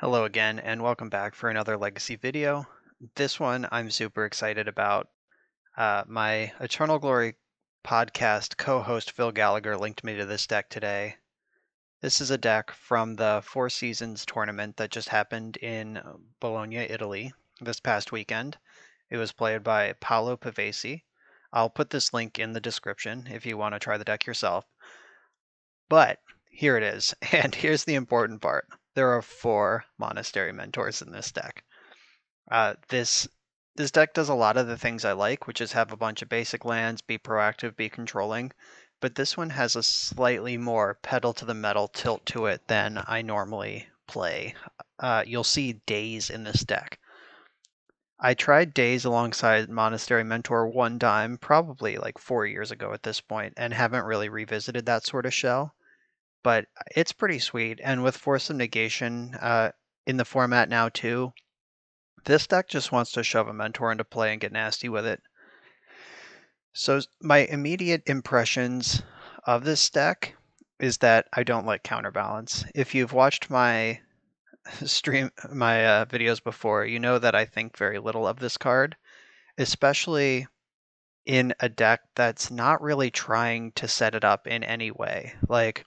Hello again, and welcome back for another Legacy video. This one I'm super excited about. My Eternal Glory podcast co-host Phil Gallagher linked me to this deck today. This is a deck from the Four Seasons tournament that just happened in Bologna, Italy this past weekend. It was played by Paolo Pavesi. I'll put this link in the description if you want to try the deck yourself. But here it is, and here's the important part. There are 4 Monastery Mentors in this deck. This deck does a lot of the things I like, which is have a bunch of basic lands, be proactive, be controlling, but this one has a slightly more pedal to the metal tilt to it than I normally play. You'll see Daze in this deck. I tried Daze alongside Monastery Mentor one time, probably like 4 years ago at this point, and haven't really revisited that sort of shell. But it's pretty sweet, and with Force of Negation in the format now too, this deck just wants to shove a Mentor into play and get nasty with it. So my immediate impressions of this deck is that I don't like Counterbalance. If you've watched my videos before, you know that I think very little of this card, especially in a deck that's not really trying to set it up in any way. Like,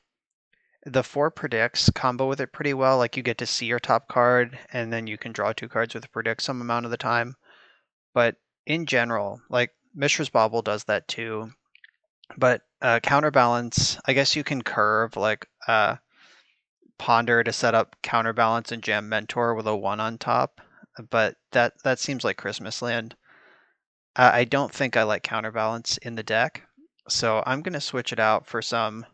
the 4 predicts combo with it pretty well. Like, you get to see your top card, and then you can draw 2 cards with predict some amount of the time. But in general, like, Mishra's Bauble does that too. But Counterbalance, I guess you can curve, like, Ponder to set up Counterbalance and jam Mentor with a 1 on top. But that seems like Christmas land. I don't think I like Counterbalance in the deck, so I'm going to switch it out for some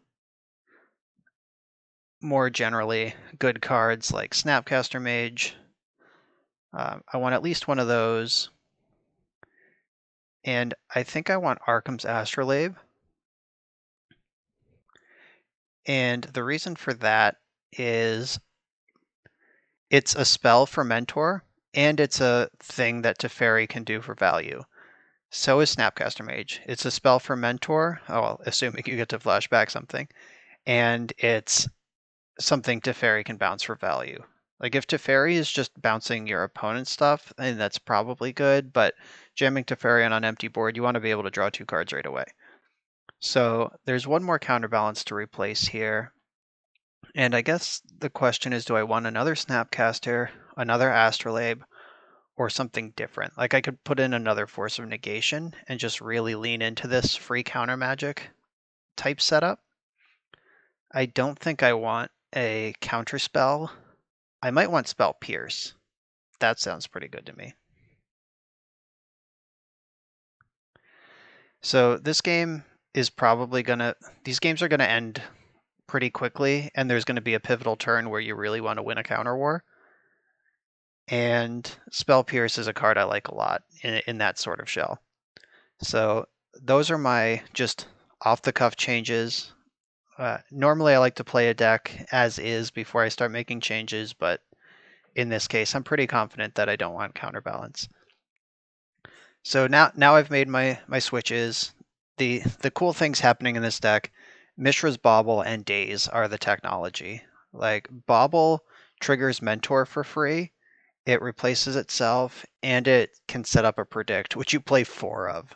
more generally good cards like Snapcaster Mage. I want at least one of those. And I think I want Arkham's Astrolabe. And the reason for that is it's a spell for Mentor, and it's a thing that Teferi can do for value. So is Snapcaster Mage. It's a spell for Mentor, well, assuming you get to flashback something, and it's something Teferi can bounce for value. Like, if Teferi is just bouncing your opponent's stuff, then that's probably good, but jamming Teferi on an empty board, you want to be able to draw 2 cards right away. So there's one more Counterbalance to replace here. And I guess the question is, do I want another Snapcaster, another Astrolabe, or something different? Like, I could put in another Force of Negation and just really lean into this free counter magic type setup. I don't think I want a counter spell. I might want Spell Pierce. That sounds pretty good to me. So this game is probably these games are gonna end pretty quickly, and there's gonna be a pivotal turn where you really want to win a counter war. And Spell Pierce is a card I like a lot in that sort of shell. So those are my just off-the-cuff changes. Normally I like to play a deck as is before I start making changes, but in this case, I'm pretty confident that I don't want Counterbalance. So now I've made my switches. The cool things happening in this deck, Mishra's Bauble and Daze are the technology. Like, Bauble triggers Mentor for free, it replaces itself, and it can set up a predict, which you play 4 of.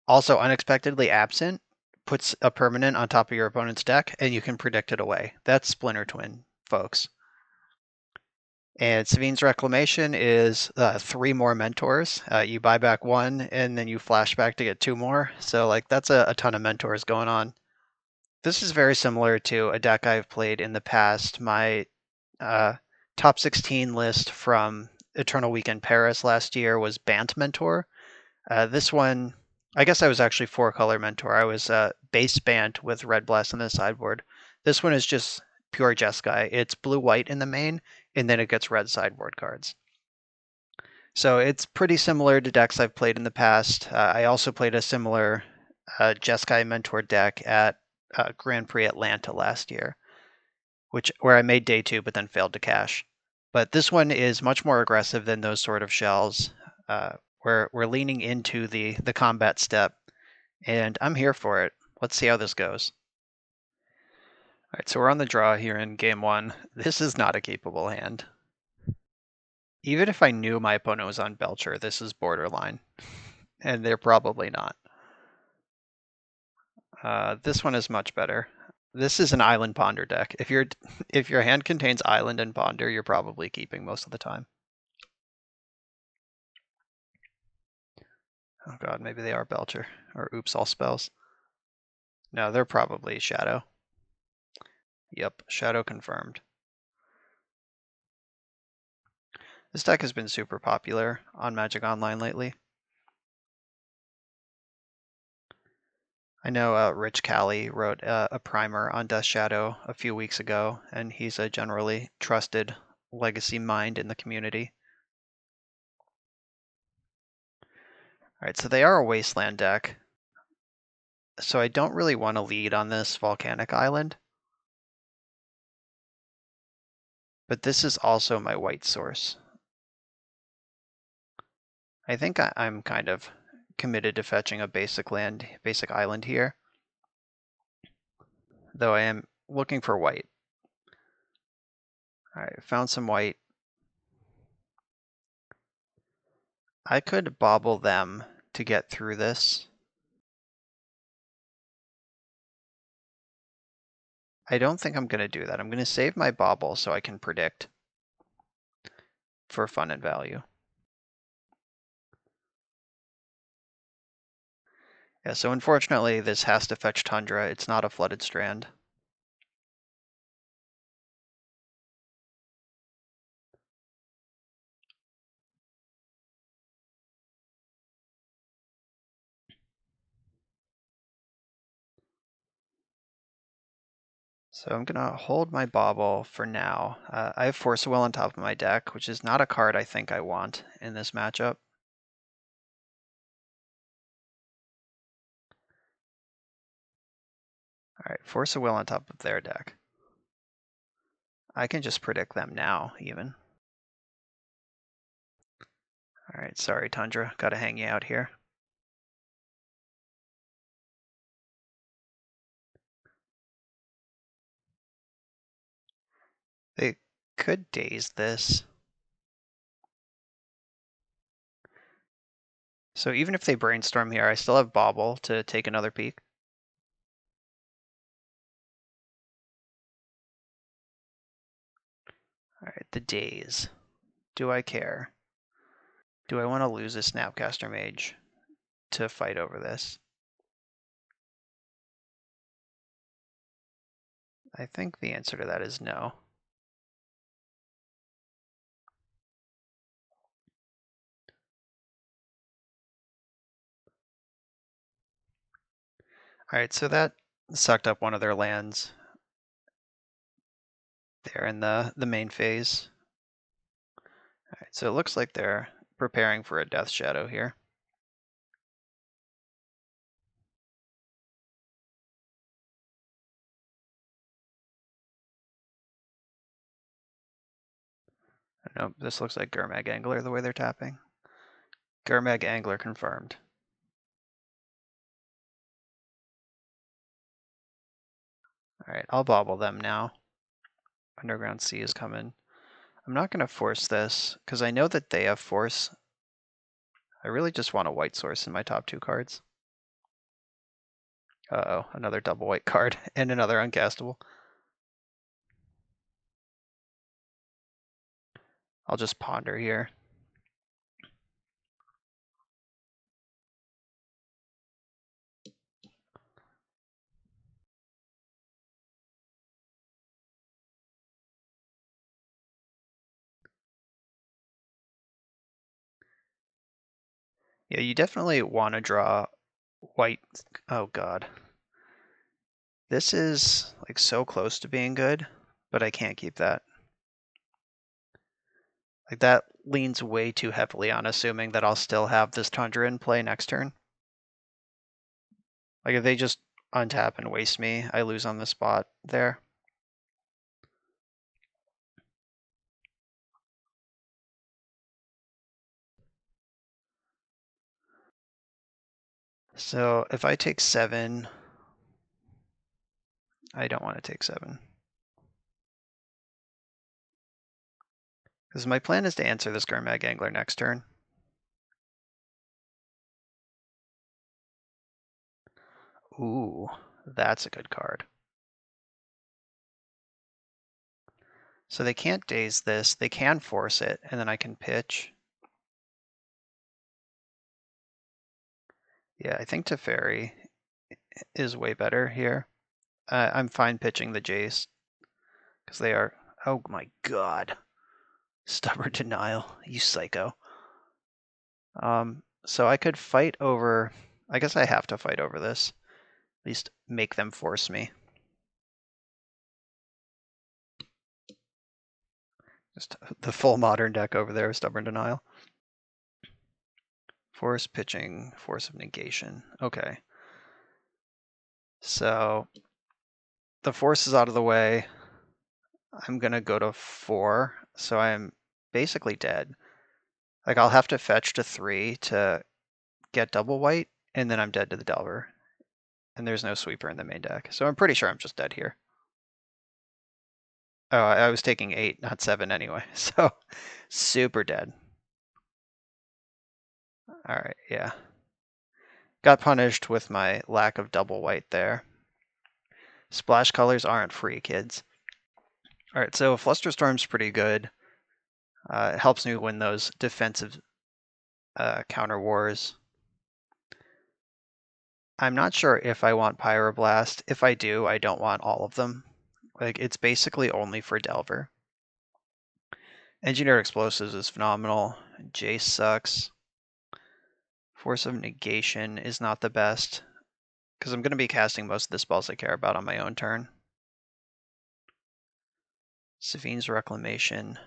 Also, Unexpectedly Absent puts a permanent on top of your opponent's deck, and you can predict it away. That's Splinter Twin, folks. And Savine's Reclamation is 3 more Mentors. You buy back 1, and then you flash back to get 2 more. So, like, that's a ton of Mentors going on. This is very similar to a deck I've played in the past. My top 16 list from Eternal Weekend Paris last year was Bant Mentor. This one, I guess I was actually 4-color Mentor. I was base Bant with Red Blast on the sideboard. This one is just pure Jeskai. It's blue-white in the main, and then it gets red sideboard cards. So it's pretty similar to decks I've played in the past. I also played a similar Jeskai Mentor deck at Grand Prix Atlanta last year, where I made day 2 but then failed to cash. But this one is much more aggressive than those sort of shells. We're leaning into the combat step, and I'm here for it. Let's see how this goes. All right, so we're on the draw here in game one. This is not a capable hand. Even if I knew my opponent was on Belcher, this is borderline, and they're probably not. This one is much better. This is an Island Ponder deck. If your hand contains Island and Ponder, you're probably keeping most of the time. Oh god, maybe they are Belcher. Or oops, all spells. No, they're probably Shadow. Yep, Shadow confirmed. This deck has been super popular on Magic Online lately. I know Rich Callie wrote a primer on Death Shadow a few weeks ago, and he's a generally trusted legacy mind in the community. Alright, so they are a Wasteland deck. So I don't really want to lead on this Volcanic Island. But this is also my white source. I think I'm kind of committed to fetching a basic island here. Though I am looking for white. Alright, found some white. I could bauble them to get through this. I don't think I'm going to do that. I'm going to save my bauble so I can predict for fun and value. Yeah, so unfortunately this has to fetch Tundra. It's not a flooded strand. So I'm going to hold my bauble for now. I have Force of Will on top of my deck, which is not a card I think I want in this matchup. Alright, Force of Will on top of their deck. I can just predict them now, even. Alright, sorry Tundra, gotta hang you out here. They could Daze this. So even if they brainstorm here, I still have Bauble to take another peek. Alright, the Daze. Do I care? Do I want to lose a Snapcaster Mage to fight over this? I think the answer to that is no. Alright, so that sucked up one of their lands there in the main phase. Alright, so it looks like they're preparing for a Death Shadow here. Nope, this looks like Gurmag Angler the way they're tapping. Gurmag Angler confirmed. Alright, I'll bauble them now. Underground Sea is coming. I'm not going to force this, because I know that they have force. I really just want a white source in my top two cards. Uh-oh, another double white card, and another uncastable. I'll just ponder here. Yeah, you definitely want to draw white. Oh god. This is like so close to being good, but I can't keep that. Like that leans way too heavily on assuming that I'll still have this Tundra in play next turn. Like if they just untap and waste me, I lose on the spot there. So if I take 7, I don't want to take 7. Because my plan is to answer this Gurmag Angler next turn. Ooh, that's a good card. So they can't Daze this, they can force it, and then I can pitch. Yeah, I think Teferi is way better here. I'm fine pitching the Jace, because they are, oh my god. Stubborn denial, you psycho. So I could fight over, I guess I have to fight over this. At least make them force me. Just the full modern deck over there, Stubborn Denial. Force pitching, Force of Negation. Okay. So the force is out of the way. I'm going to go to 4, so I'm basically dead. Like, I'll have to fetch to 3 to get double white, and then I'm dead to the Delver. And there's no sweeper in the main deck, so I'm pretty sure I'm just dead here. Oh, I was taking 8, not 7 anyway, so super dead. Alright, yeah. Got punished with my lack of double white there. Splash colors aren't free, kids. Alright, so Flusterstorm's pretty good. It helps me win those defensive counter wars. I'm not sure if I want Pyroblast. If I do, I don't want all of them. Like, it's basically only for Delver. Engineered Explosives is phenomenal. Jace sucks. Force of Negation is not the best, because I'm going to be casting most of the spells I care about on my own turn. Safine's Reclamation.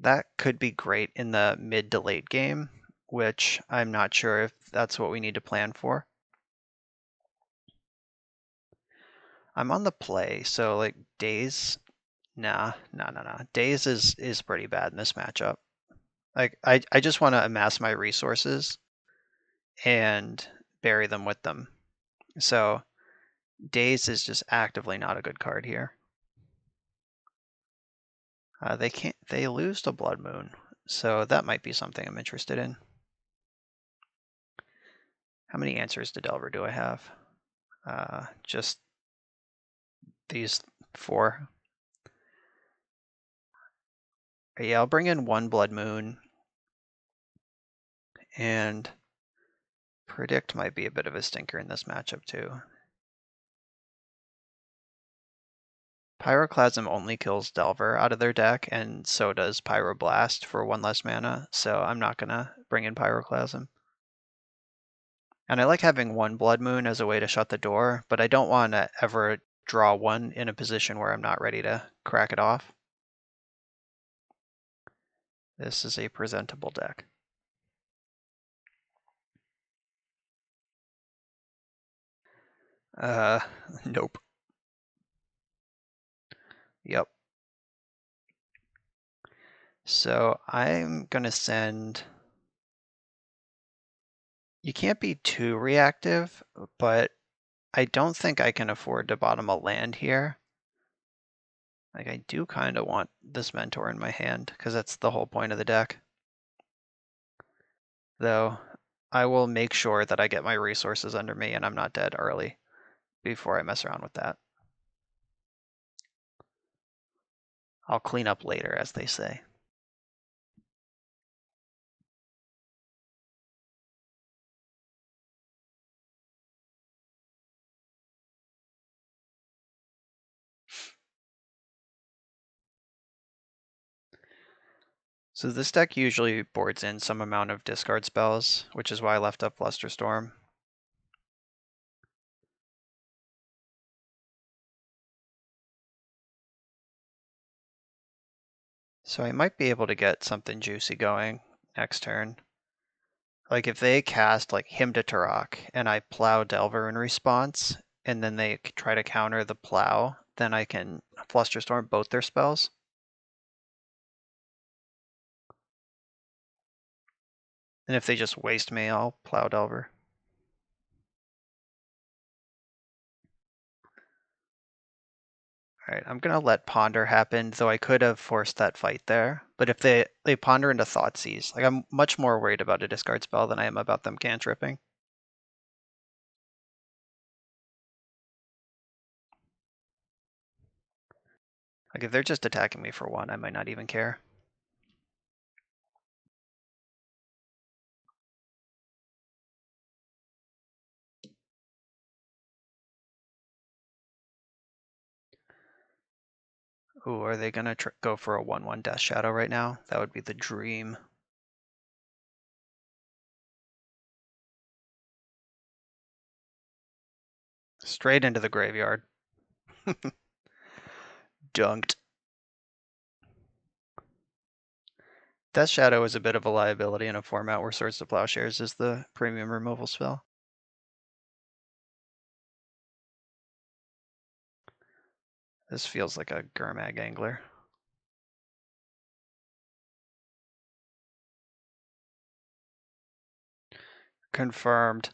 That could be great in the mid to late game, which I'm not sure if that's what we need to plan for. I'm on the play, so like Daze, nah. Daze is pretty bad in this matchup. Like I just want to amass my resources and bury them with them. So Daze is just actively not a good card here. They lose to Blood Moon, so that might be something I'm interested in. How many answers to Delver do I have? Just these 4. Yeah, I'll bring in 1 Blood Moon, and Predict might be a bit of a stinker in this matchup too. Pyroclasm only kills Delver out of their deck, and so does Pyroblast for 1 less mana, so I'm not gonna bring in Pyroclasm. And I like having 1 Blood Moon as a way to shut the door, but I don't want to ever draw 1 in a position where I'm not ready to crack it off. This is a presentable deck. Nope. Yep. So I'm gonna send... You can't be too reactive, but I don't think I can afford to bottom a land here. Like, I do kind of want this Mentor in my hand, because that's the whole point of the deck. Though, I will make sure that I get my resources under me and I'm not dead early before I mess around with that. I'll clean up later, as they say. So this deck usually boards in some amount of discard spells, which is why I left up Flusterstorm. So I might be able to get something juicy going next turn. Like if they cast like Hymn to Turok and I plow Delver in response, and then they try to counter the plow, then I can Flusterstorm both their spells. And if they just waste me, I'll plow Delver. Alright, I'm gonna let Ponder happen, though I could have forced that fight there. But if they Ponder into Thoughtseize, like I'm much more worried about a discard spell than I am about them cantripping. Like if they're just attacking me for 1, I might not even care. Ooh, are they gonna go for a 1/1 Death Shadow right now? That would be the dream. Straight into the graveyard. Dunked. Death Shadow is a bit of a liability in a format where Swords to Plowshares is the premium removal spell. This feels like a Gurmag Angler. Confirmed.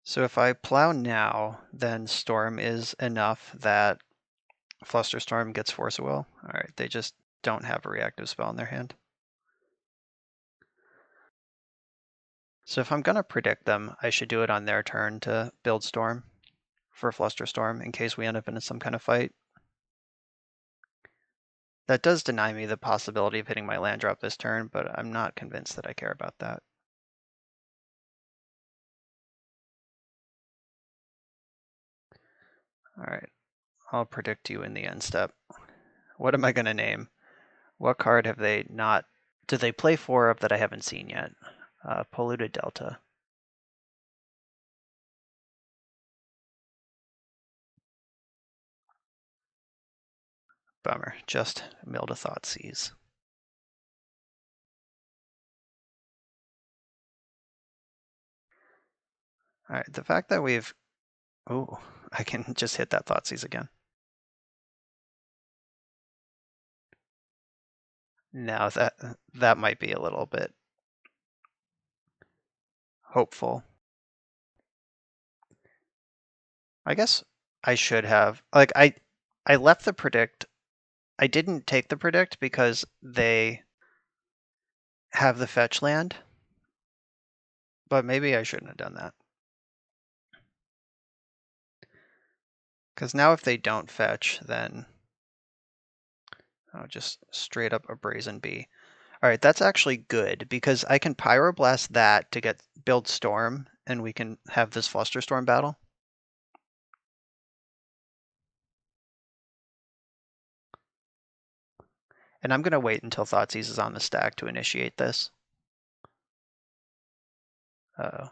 So if I plow now, then Storm is enough that Flusterstorm gets Force of Will. Alright, they just don't have a reactive spell in their hand. So if I'm gonna predict them, I should do it on their turn to build Storm for Flusterstorm in case we end up in some kind of fight. That does deny me the possibility of hitting my land drop this turn, but I'm not convinced that I care about that. Alright, I'll predict you in the end step. What am I gonna name? What card have they not... Do they play 4 of that I haven't seen yet? Polluted Delta. Bummer, just milled a Thoughtseize. Alright, the fact that we've... Oh, I can just hit that Thoughtseize again. Now that might be a little bit hopeful. I guess I should have... Like, I left the predict... I didn't take the predict because they have the fetch land, but maybe I shouldn't have done that. Because now if they don't fetch, then just straight up a Brazen Bee. Alright, that's actually good, because I can Pyroblast that to build Storm, and we can have this Flusterstorm battle. And I'm going to wait until Thoughtseize is on the stack to initiate this. Uh-oh.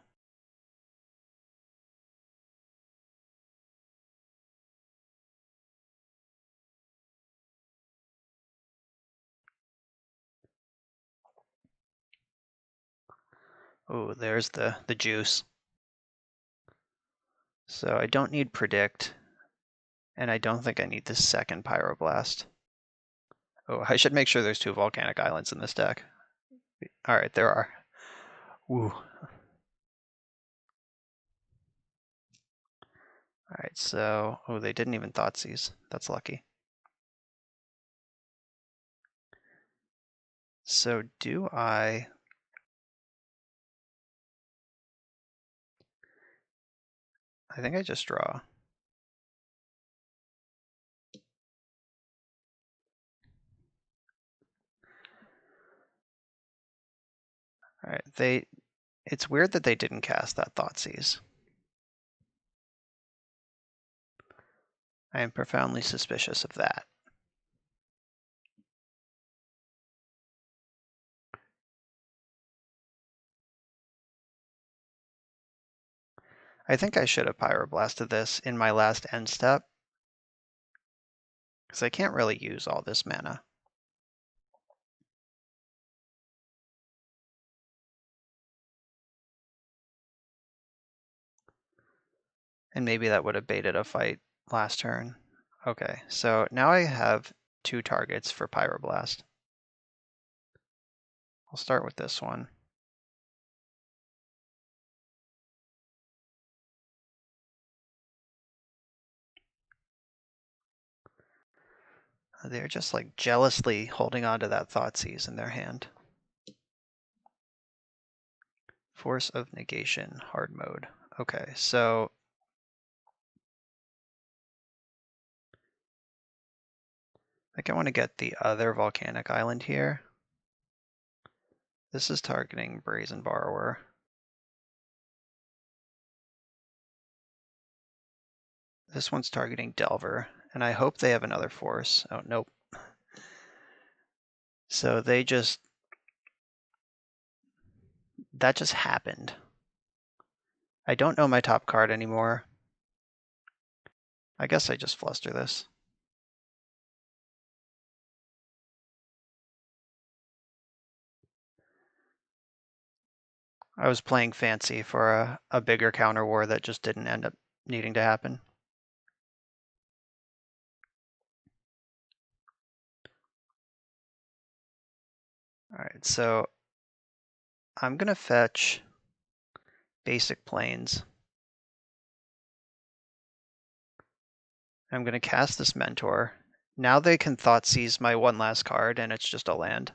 Oh, there's the juice. So I don't need Predict, and I don't think I need the second Pyroblast. Oh, I should make sure there's 2 Volcanic Islands in this deck. Alright, there are. Woo. Alright, so... Oh, they didn't even Thoughtseize. That's lucky. So do I... I think I just draw. Alright, it's weird that they didn't cast that Thoughtseize. I am profoundly suspicious of that. I think I should have Pyroblasted this in my last end step, because I can't really use all this mana. And maybe that would have baited a fight last turn. Okay, so now I have 2 targets for Pyroblast. I'll start with this one. They're just like jealously holding on to that Thoughtseize in their hand. Force of Negation, hard mode. Okay, so I think I want to get the other volcanic island here. This is targeting Brazen Borrower. This one's targeting Delver, and I hope they have another force. Oh, nope. So they just... That just happened. I don't know my top card anymore. I guess I just fluster this. I was playing fancy for a bigger counter war that just didn't end up needing to happen. All right, so I'm gonna fetch basic planes. I'm gonna cast this Mentor. Now they can Thoughtseize my one last card, and it's just a land.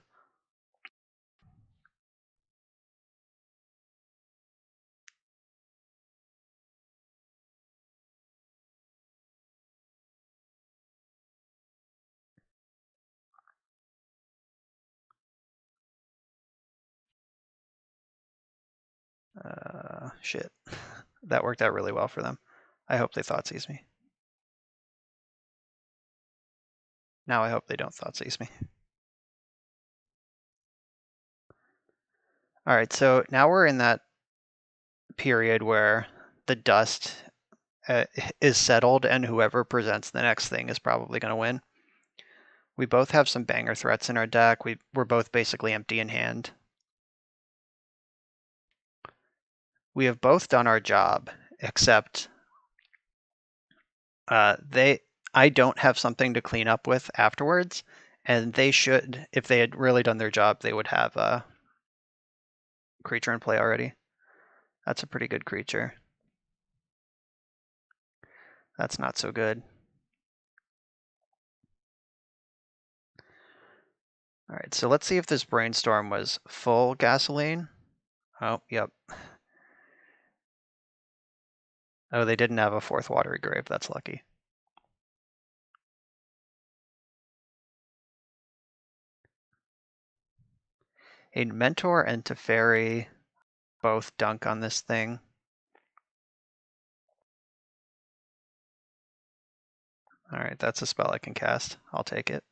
Shit. That worked out really well for them. I hope they Thoughtseize me. Now I hope they don't Thoughtseize me. All right, so now we're in that period where the dust is settled, and whoever presents the next thing is probably going to win. We both have some banger threats in our deck. We're both basically empty in hand. We have both done our job, except I don't have something to clean up with afterwards, and they should, if they had really done their job, they would have a creature in play already. That's a pretty good creature. That's not so good. All right, so let's see if this brainstorm was full gasoline. Oh, yep. Oh, they didn't have a fourth watery grave. That's lucky. A Mentor and Teferi both dunk on this thing. All right, that's a spell I can cast. I'll take it.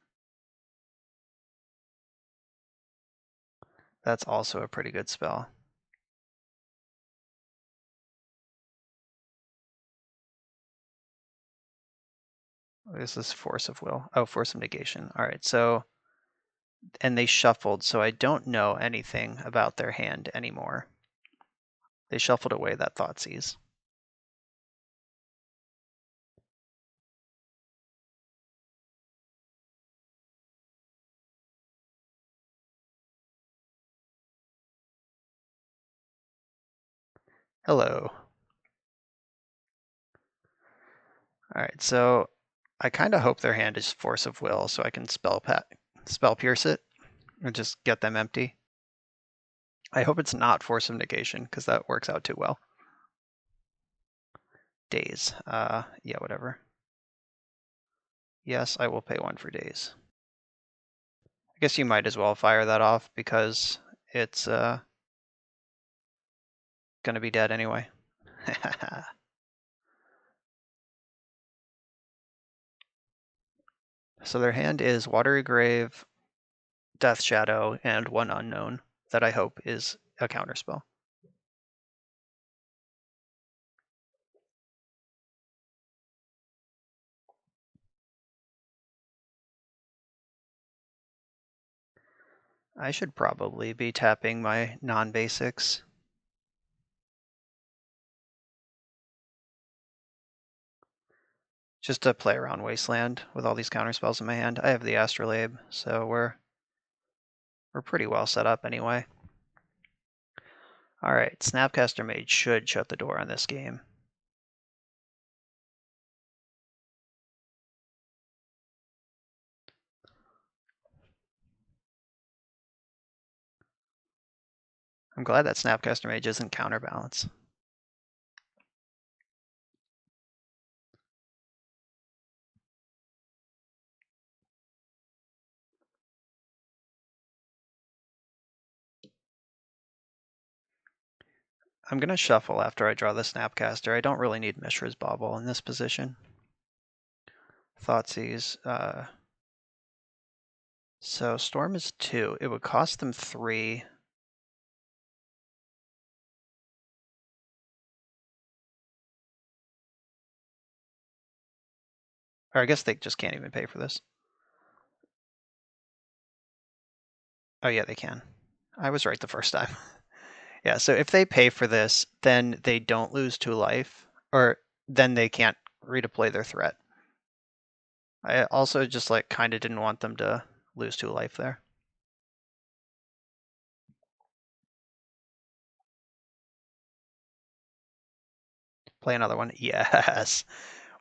That's also a pretty good spell. This is Force of Will. Oh, Force of Negation. All right, so... And they shuffled, so I don't know anything about their hand anymore. They shuffled away that Thoughtseize. Hello. All right, so I kind of hope their hand is Force of Will, so I can spell pierce it and just get them empty. I hope it's not Force of Negation, because that works out too well. Daze. Yeah, whatever. Yes, I will pay 1 for Daze. I guess you might as well fire that off, because it's gonna be dead anyway. So their hand is Watery Grave, Death Shadow, and 1 unknown that I hope is a counterspell. I should probably be tapping my non-basics. Just to play around Wasteland with all these counterspells in my hand. I have the Astrolabe, so we're pretty well set up anyway. All right, Snapcaster Mage should shut the door on this game. I'm glad that Snapcaster Mage isn't counterbalance. I'm going to shuffle after I draw the Snapcaster. I don't really need Mishra's Bauble in this position. Thoughtseize. So Storm is 2. It would cost them 3. Or I guess they just can't even pay for this. Oh yeah, they can. I was right the first time. Yeah, so if they pay for this, then they don't lose 2 life, or then they can't redeploy their threat. I also just like kind of didn't want them to lose 2 life there. Play another one. Yes.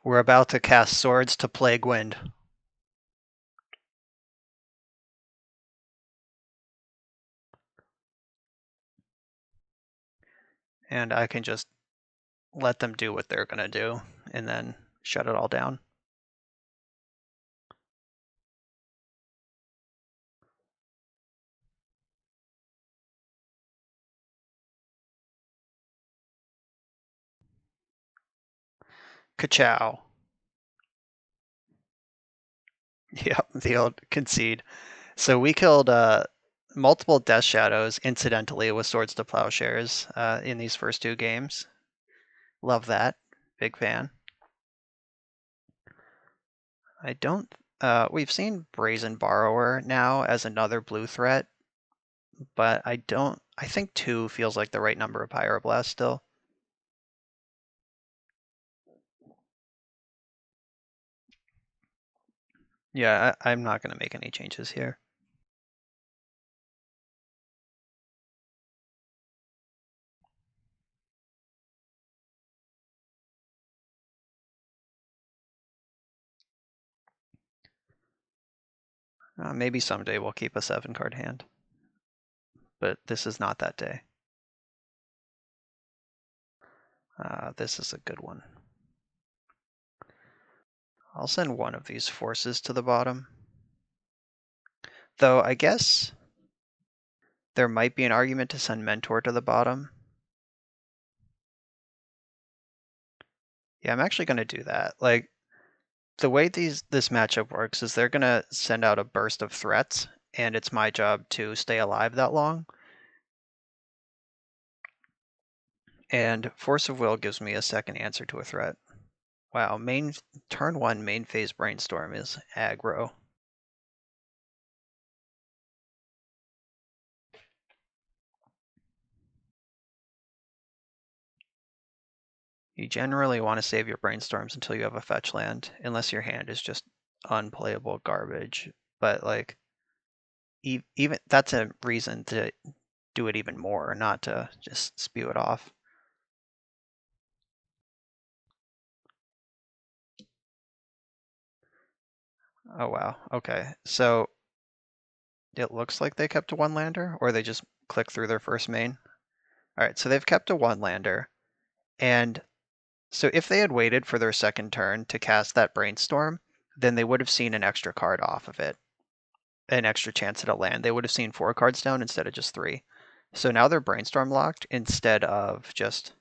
We're about to cast Swords to Plague Wind. And I can just let them do what they're going to do and then shut it all down. Ka-chow. Yep, the old concede. So we killed multiple Death Shadows incidentally with Swords to Plowshares in these first 2 games. Love that. Big fan. I don't... we've seen Brazen Borrower now as another blue threat, but I think 2 feels like the right number of Pyroblast still. Yeah, I'm not going to make any changes here. Maybe someday we'll keep a 7-card hand, but this is not that day. This is a good one. I'll send one of these forces to the bottom. Though I guess there might be an argument to send Mentor to the bottom. Yeah, I'm actually going to do that. Like, the way this matchup works is they're going to send out a burst of threats, and it's my job to stay alive that long. And Force of Will gives me a second answer to a threat. Wow, turn 1 main phase Brainstorm is aggro. You generally want to save your Brainstorms until you have a fetch land, unless your hand is just unplayable garbage. But like, even that's a reason to do it even more, not to just spew it off. Oh wow, okay. So it looks like they kept a 1-lander, or they just clicked through their first main. Alright, so they've kept a 1-lander, and so if they had waited for their second turn to cast that Brainstorm, then they would have seen an extra card off of it. An extra chance at a land. They would have seen 4 cards down instead of just 3. So now they're Brainstorm locked instead of just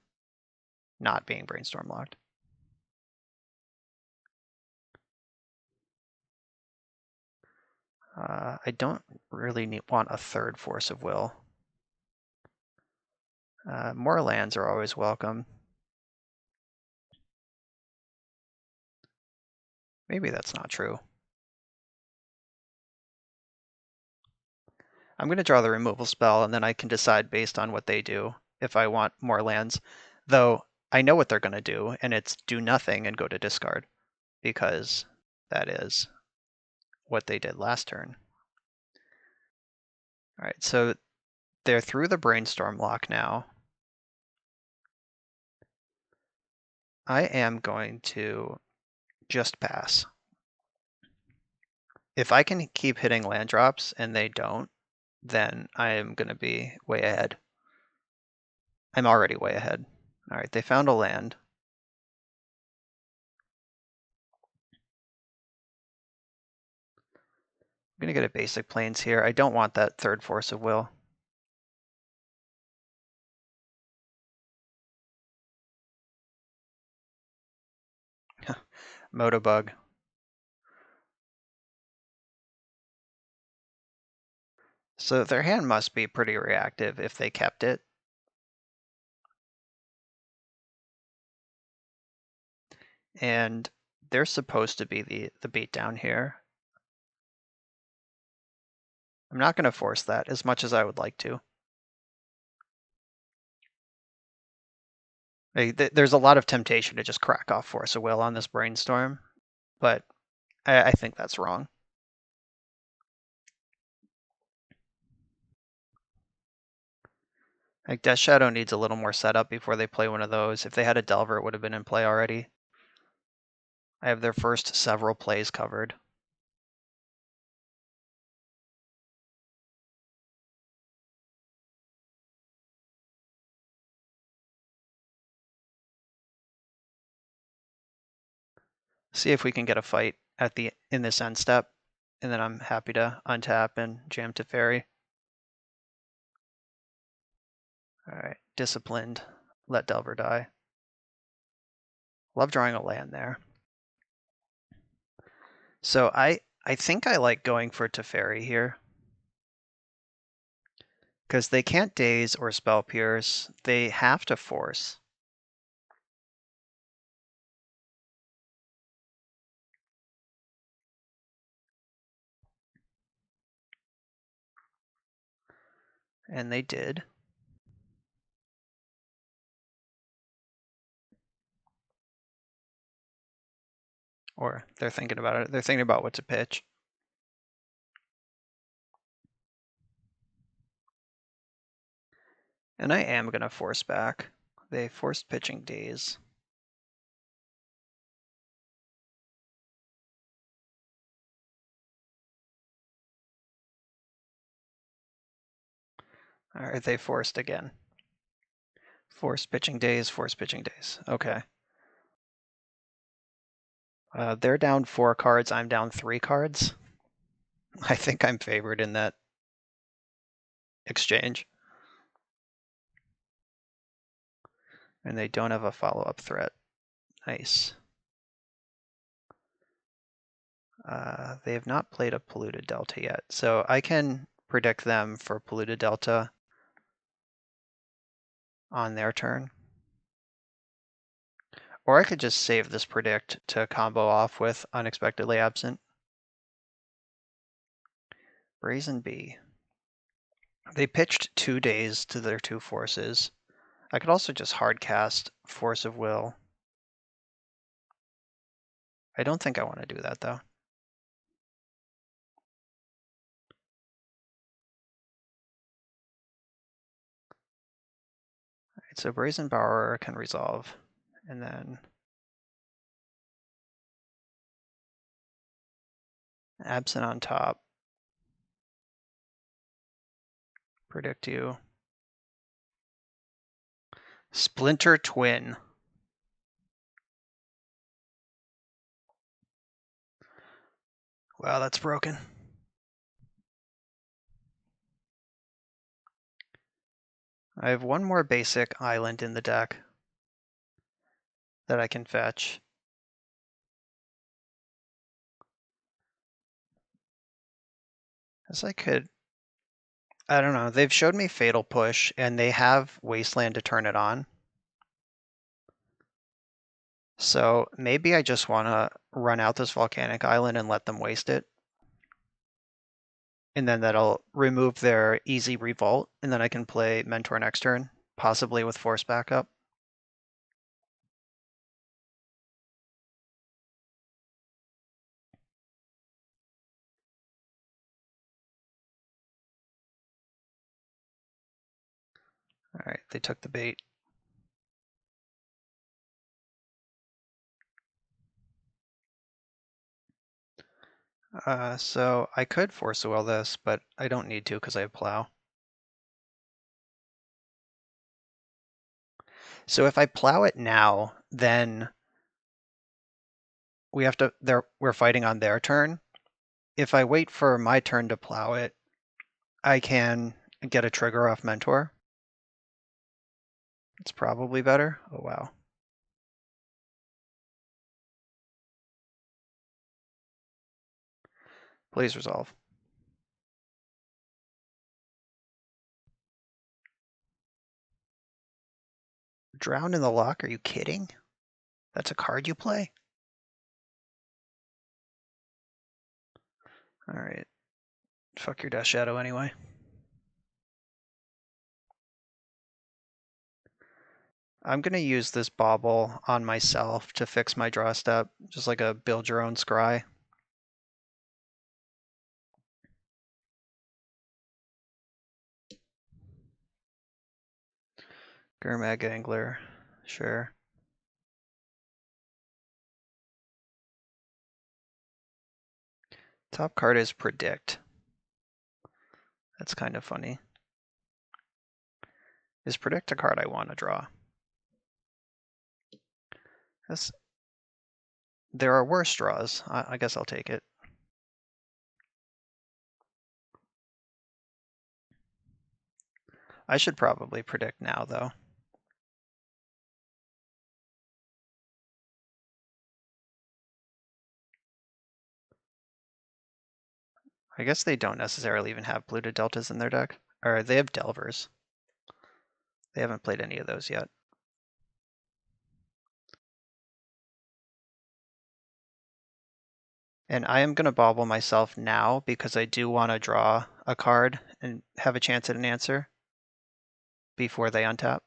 not being Brainstorm locked. I don't really want a third Force of Will. More lands are always welcome. Maybe that's not true. I'm going to draw the removal spell, and then I can decide based on what they do if I want more lands. Though I know what they're going to do, and it's do nothing and go to discard, because that is what they did last turn. All right, so they're through the Brainstorm lock now. I am going to just pass. If I can keep hitting land drops and they don't, then I am going to be way ahead. I'm already way ahead. All right, they found a land. I'm gonna get a basic plains here. I don't want that third force of will. Motobug. So their hand must be pretty reactive if they kept it. And they're supposed to be the beatdown here. I'm not going to force that as much as I would like to. There's a lot of temptation to just crack off Force of Will on this brainstorm, but I think that's wrong. Like Death Shadow needs a little more setup before they play one of those. If they had a Delver, it would have been in play already. I have their first several plays covered. See if we can get a fight in this end step, and then I'm happy to untap and jam to Fairy. All right, Disciplined, let Delver die. Love drawing a land there. So I think I like going for Teferi here. Because they can't Daze or Spell Pierce, they have to force. And they did. Or they're thinking about it. They're thinking about what to pitch. And I am going to force back. They forced pitching Daze. All right, they forced again. Force pitching Daze, force pitching Daze. Okay. They're down 4 cards, I'm down 3 cards. I think I'm favored in that exchange. And they don't have a follow-up threat. Nice. They have not played a Polluted Delta yet, so I can predict them for Polluted Delta on their turn. Or I could just save this predict to combo off with Unexpectedly Absent. Brazen Bee. They pitched 2 Daze to their 2 forces. I could also just hardcast Force of Will. I don't think I want to do that, though. Alright, so Brazen Bower can resolve. And then Absent on top. Predict you. Splinter Twin. Wow, that's broken. I have one more basic island in the deck that I can fetch. As I could, I don't know, they've showed me Fatal Push, and they have Wasteland to turn it on. So maybe I just want to run out this Volcanic Island and let them waste it. And then that'll remove their easy Revolt, and then I can play Mentor next turn, possibly with Force backup. All right, they took the bait. So I could Force Will this, but I don't need to because I have Plow. So if I plow it now, then we have to, we're fighting on their turn. If I wait for my turn to plow it, I can get a trigger off Mentor. It's probably better. Oh, wow. Please resolve. Drown in the Lock? Are you kidding? That's a card you play? All right. Fuck your Death Shadow anyway. I'm going to use this Bauble on myself to fix my draw step, just like a build your own scry. Gurmag Angler, sure. Top card is Predict. That's kind of funny. Is Predict a card I want to draw? There are worse draws. I guess I'll take it. I should probably Predict now, though. I guess they don't necessarily even have Polluted Deltas in their deck. Or they have Delvers. They haven't played any of those yet. And I am going to Bauble myself now because I do want to draw a card and have a chance at an answer before they untap.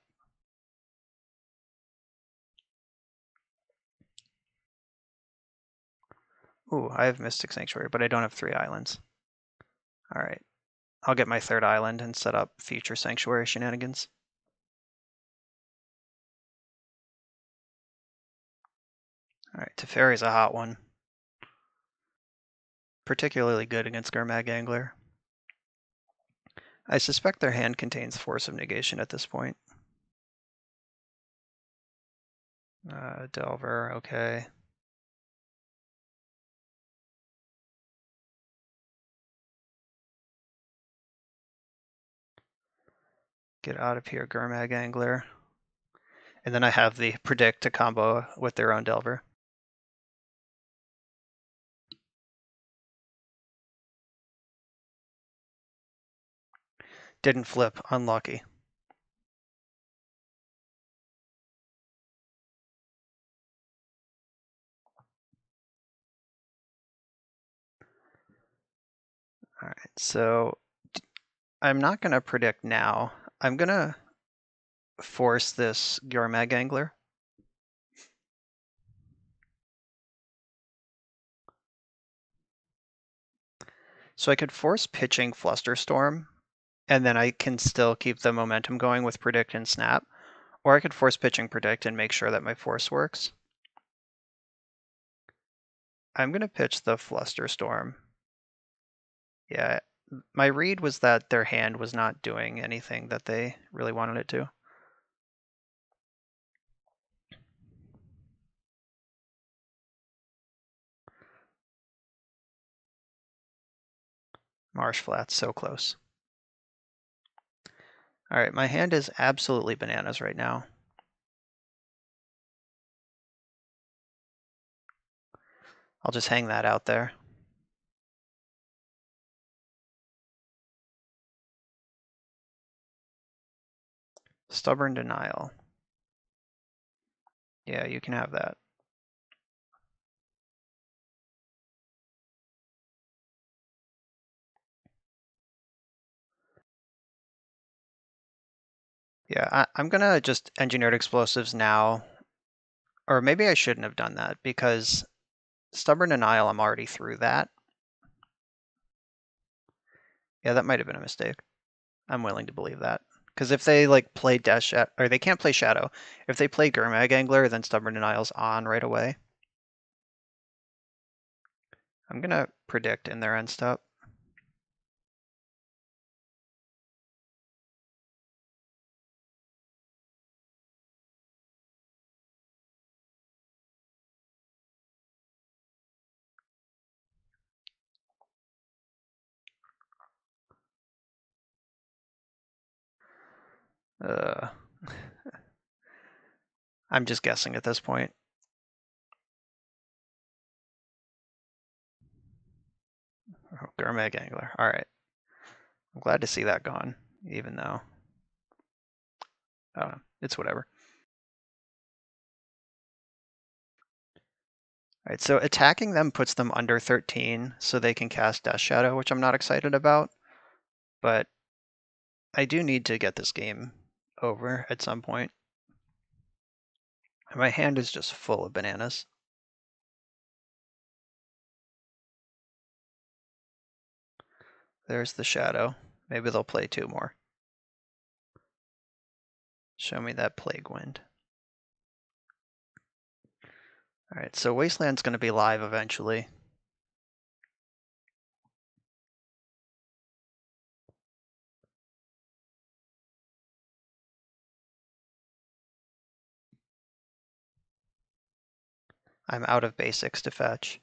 Ooh, I have Mystic Sanctuary, but I don't have 3 islands. All right. I'll get my 3rd island and set up future Sanctuary shenanigans. All right, Teferi's a hot one. Particularly good against Gurmag Angler. I suspect their hand contains Force of Negation at this point. Delver, okay. Get out of here, Gurmag Angler. And then I have the Predict to combo with their own Delver. Didn't flip, unlucky. All right, so I'm not going to Predict now. I'm going to force this Gurmag Angler. So I could force pitching Flusterstorm, and then I can still keep the momentum going with Predict and Snap. Or I could force pitching Predict and make sure that my force works. I'm going to pitch the Flusterstorm. Yeah, my read was that their hand was not doing anything that they really wanted it to. Marsh Flats, so close. All right, my hand is absolutely bananas right now. I'll just hang that out there. Stubborn Denial. Yeah, you can have that. Yeah, I'm gonna just Engineered Explosives now. Or maybe I shouldn't have done that because Stubborn Denial, I'm already through that. Yeah, that might have been a mistake. I'm willing to believe that. Because if they like play Death Shadow, or they can't play Shadow. If they play Gurmag Angler, then Stubborn Denial's on right away. I'm gonna Predict in their end step. I'm just guessing at this point. Oh, Gourmet Angler. All right. I'm glad to see that gone, even though it's whatever. All right, so attacking them puts them under 13, so they can cast Death Shadow, which I'm not excited about. But I do need to get this game over at some point. My hand is just full of bananas. There's the Shadow. Maybe they'll play 2 more. Show me that Plague Wind. All right, so Wasteland's going to be live eventually. I'm out of basics to fetch.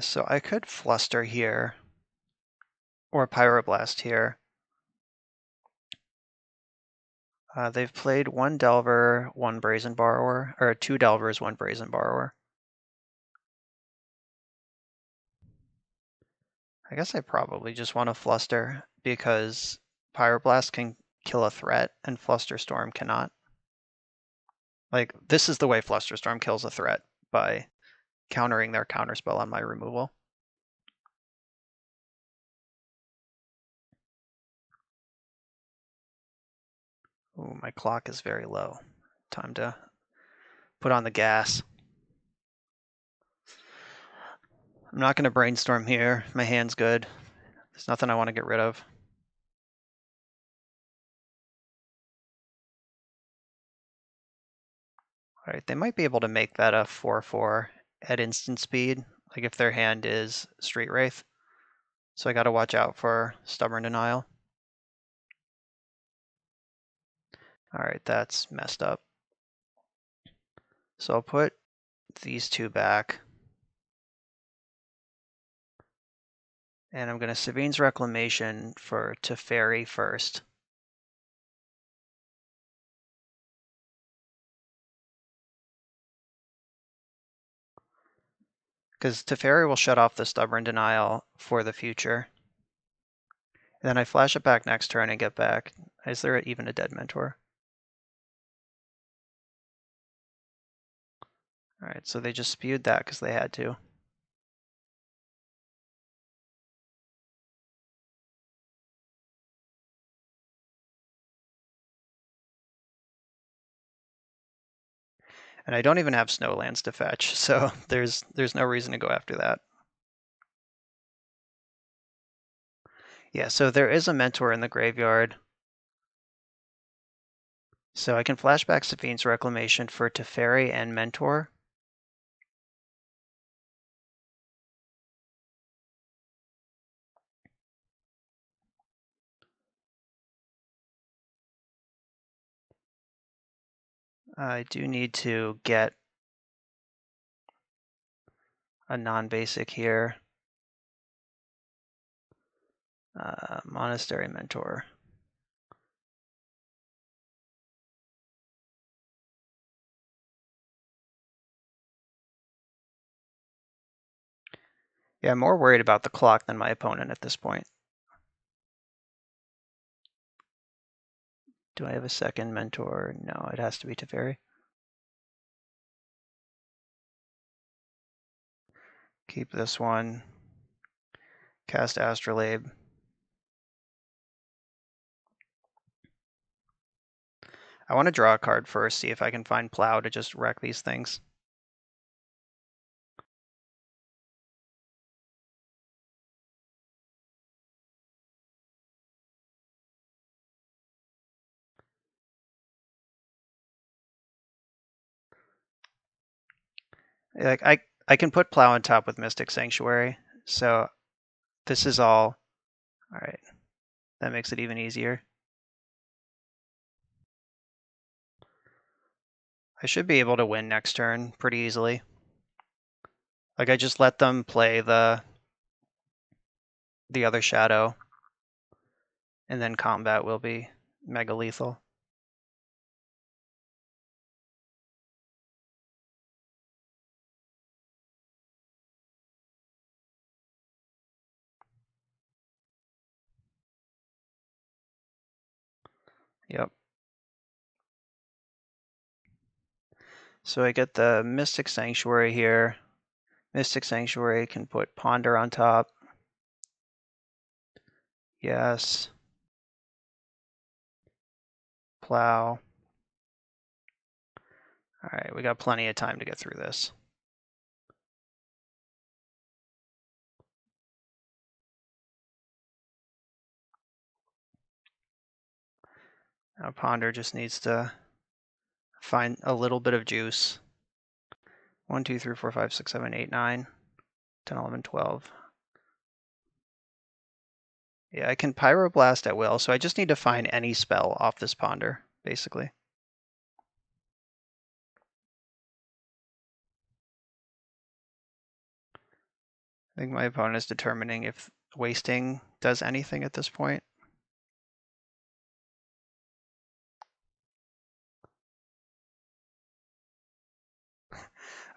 So I could Fluster here, or Pyroblast here. They've played 1 Delver, 1 Brazen Borrower, or 2 Delvers, 1 Brazen Borrower. I guess I probably just want to Fluster, because Pyroblast can kill a threat, and Flusterstorm cannot. Like, this is the way Flusterstorm kills a threat, by countering their counterspell on my removal. Ooh, my clock is very low. Time to put on the gas. I'm not going to Brainstorm here. My hand's good. There's nothing I want to get rid of. All right, they might be able to make that a 4/4 at instant speed, like if their hand is Street Wraith. So I got to watch out for Stubborn Denial. All right, that's messed up. So I'll put these 2 back. And I'm going to Savine's Reclamation for Teferi first. Because Teferi will shut off the Stubborn Denial for the future. And then I flash it back next turn and get back. Is there even a dead Mentor? All right, so they just spewed that because they had to. And I don't even have Snowlands to fetch, so there's no reason to go after that. Yeah, so there is a Mentor in the graveyard. So I can flashback Safine's Reclamation for Teferi and Mentor. I do need to get a non-basic here. Monastery Mentor. Yeah, I'm more worried about the clock than my opponent at this point. Do I have a second Mentor? No, it has to be Teferi. Keep this one. Cast Astrolabe. I want to draw a card first, see if I can find Plow to just wreck these things. Like I can put Plow on top with Mystic Sanctuary, so this is all right. That makes it even easier. I should be able to win next turn pretty easily. Like, I just let them play the other shadow, and then combat will be mega lethal. Yep. So I get the Mystic Sanctuary here. Mystic Sanctuary can put Ponder on top. Yes. Plow. All right, we got plenty of time to get through this. Now Ponder just needs to find a little bit of juice. 1, 2, 3, 4, 5, 6, 7, 8, 9, 10, 11, 12. Yeah, I can Pyroblast at will, so I just need to find any spell off this Ponder, basically. I think my opponent is determining if wasting does anything at this point.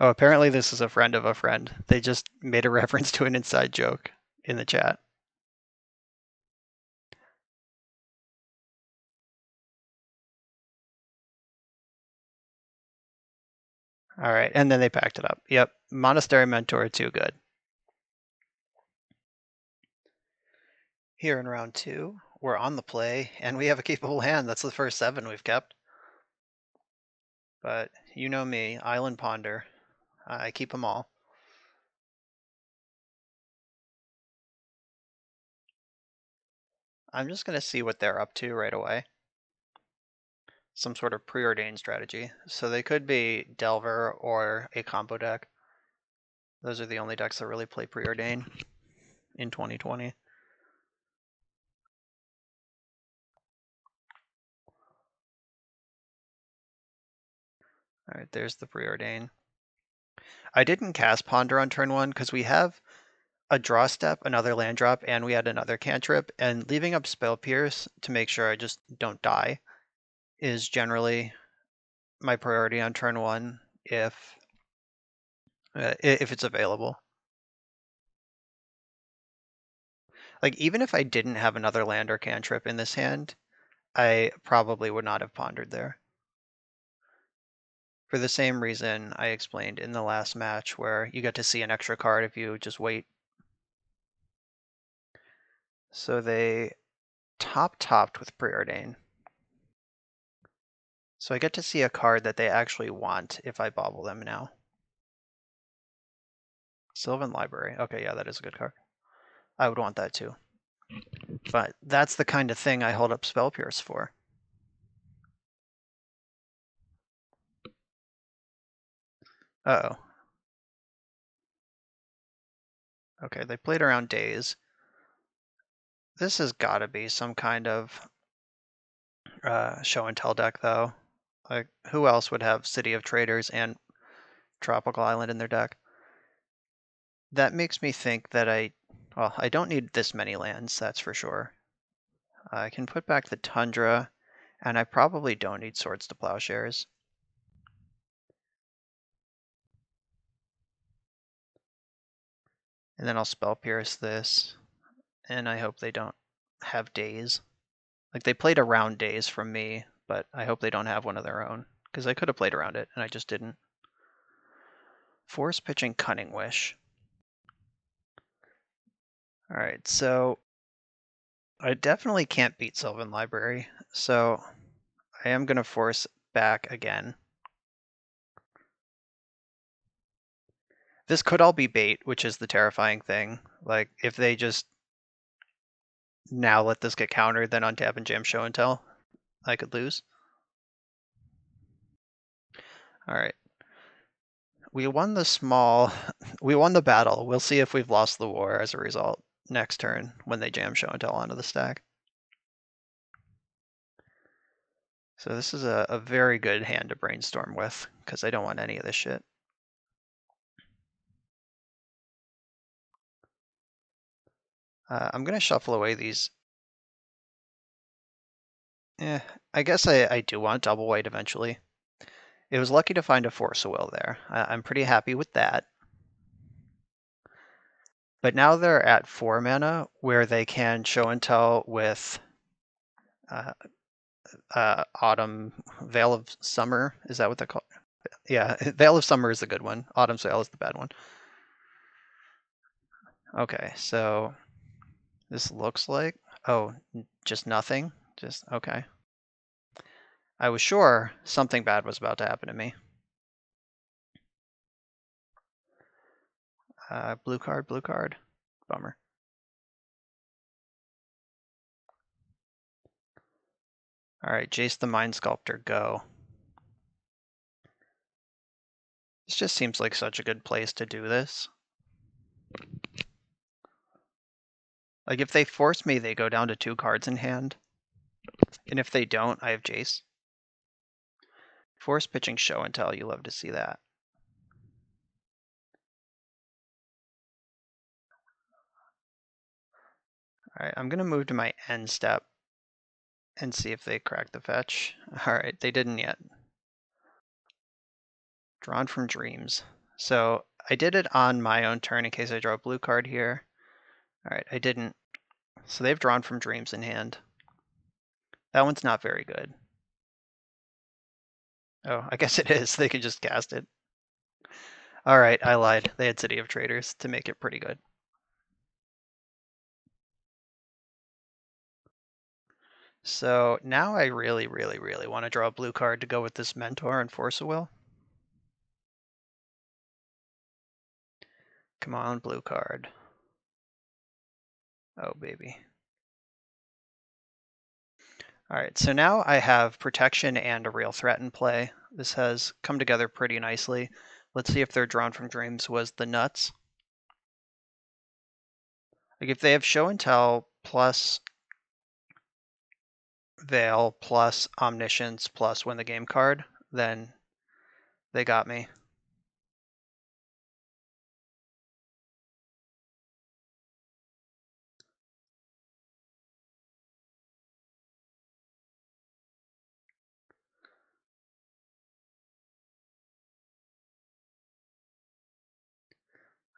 Oh, apparently this is a friend of a friend. They just made a reference to an inside joke in the chat. All right, and then they packed it up. Yep, Monastery Mentor, too good. Here in round 2, we're on the play, and we have a capable hand. That's the first 7 we've kept. But you know me, Island Ponder. I keep them all. I'm just going to see what they're up to right away. Some sort of preordained strategy. So they could be Delver or a combo deck. Those are the only decks that really play preordain in 2020. All right, there's the preordain. I didn't cast Ponder on turn 1 because we have a draw step, another land drop, and we had another cantrip, and leaving up Spell Pierce to make sure I just don't die is generally my priority on turn 1 if it's available. Like, even if I didn't have another land or cantrip in this hand, I probably would not have pondered there. For the same reason I explained in the last match, where you get to see an extra card if you just wait. So they topped with Preordain. So I get to see a card that they actually want if I bauble them now. Sylvan Library. Okay, yeah, that is a good card. I would want that too. But that's the kind of thing I hold up Spell Pierce for. Uh-oh. Okay, they played around Daze. This has got to be some kind of show and tell deck, though. Like, who else would have City of Traders and Tropical Island in their deck? That makes me think that I don't need this many lands, that's for sure. I can put back the Tundra, and I probably don't need Swords to Plowshares. And then I'll Spell Pierce this, and I hope they don't have Daze. Like, they played around Daze from me, but I hope they don't have one of their own, because I could have played around it, and I just didn't. Force pitching Cunning Wish. All right, so I definitely can't beat Sylvan Library, so I am going to force back again. This could all be bait, which is the terrifying thing. Like, if they just now let this get countered, then untap and jam show and tell, I could lose. All right. We won we won the battle. We'll see if we've lost the war as a result next turn when they jam show and tell onto the stack. So this is a very good hand to brainstorm with, because I don't want any of this shit. I'm going to shuffle away these. I guess I do want double white eventually. It was lucky to find a Force of Will there. I'm pretty happy with that. But now they're at 4 mana, where they can show and tell with Autumn Veil of Summer. Is that what they call it? Yeah, Veil of Summer is the good one. Autumn's Veil is the bad one. Okay, so this looks like, oh, just nothing? Just, okay. I was sure something bad was about to happen to me. Blue card, blue card. Bummer. All right, Jace the Mind Sculptor, go. This just seems like such a good place to do this. Like, if they force me, they go down to 2 cards in hand. And if they don't, I have Jace. Force pitching show and tell, you love to see that. All right, I'm going to move to my end step and see if they crack the fetch. All right, they didn't yet. Drawn from Dreams. So I did it on my own turn in case I draw a blue card here. All right, I didn't. So they've Drawn from Dreams in hand. That one's not very good. Oh, I guess it is. They can just cast it. All right, I lied. They had City of Traders to make it pretty good. So now I really want to draw a blue card to go with this Mentor and Force of Will. Come on, blue card. Oh, baby. All right, so now I have protection and a real threat in play. This has come together pretty nicely. Let's see if their Drawn from Dreams was the nuts. Like, if they have Show and Tell plus Veil plus Omniscience plus Win the Game card, then they got me.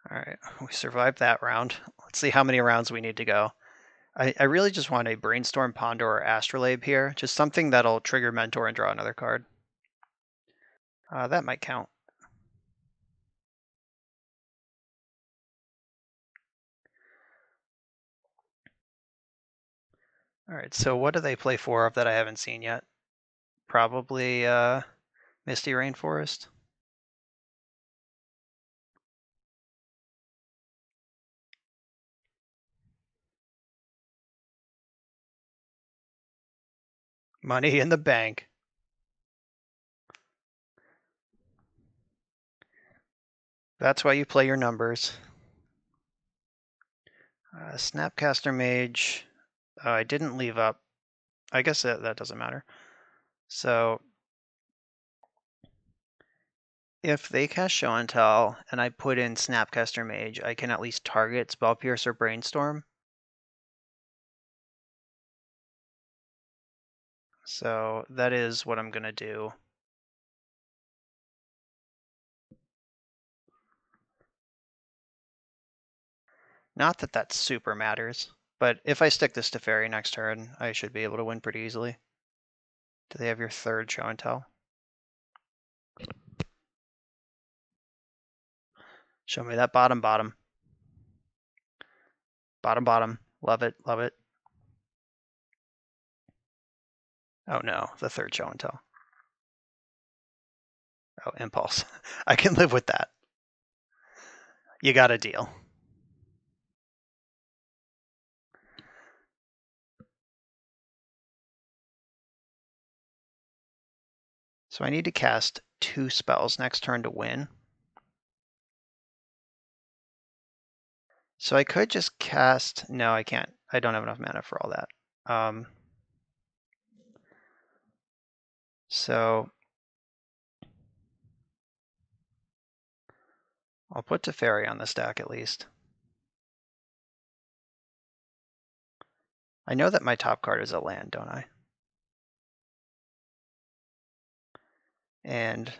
All right, we survived that round. Let's see how many rounds we need to go. I really just want a Brainstorm, Ponder, or Astrolabe here. Just something that'll trigger Mentor and draw another card. That might count. All right, so what do they play 4 of that I haven't seen yet? Probably Misty Rainforest. Money in the bank. That's why you play your numbers. Snapcaster Mage. Oh, I didn't leave up. I guess that doesn't matter. So if they cast Show and Tell and I put in Snapcaster Mage, I can at least target Spell Pierce or Brainstorm. So that is what I'm going to do. Not that that super matters, but if I stick this to Fairy next turn, I should be able to win pretty easily. Do they have your 3rd Show and Tell? Show me that bottom. Bottom. Love it, love it. Oh no, the 3rd Show and Tell. Oh, Impulse. I can live with that. You got a deal. So I need to cast 2 spells next turn to win. So I could just cast... No, I can't. I don't have enough mana for all that. So I'll put Teferi on the stack at least. I know that my top card is a land, don't I? And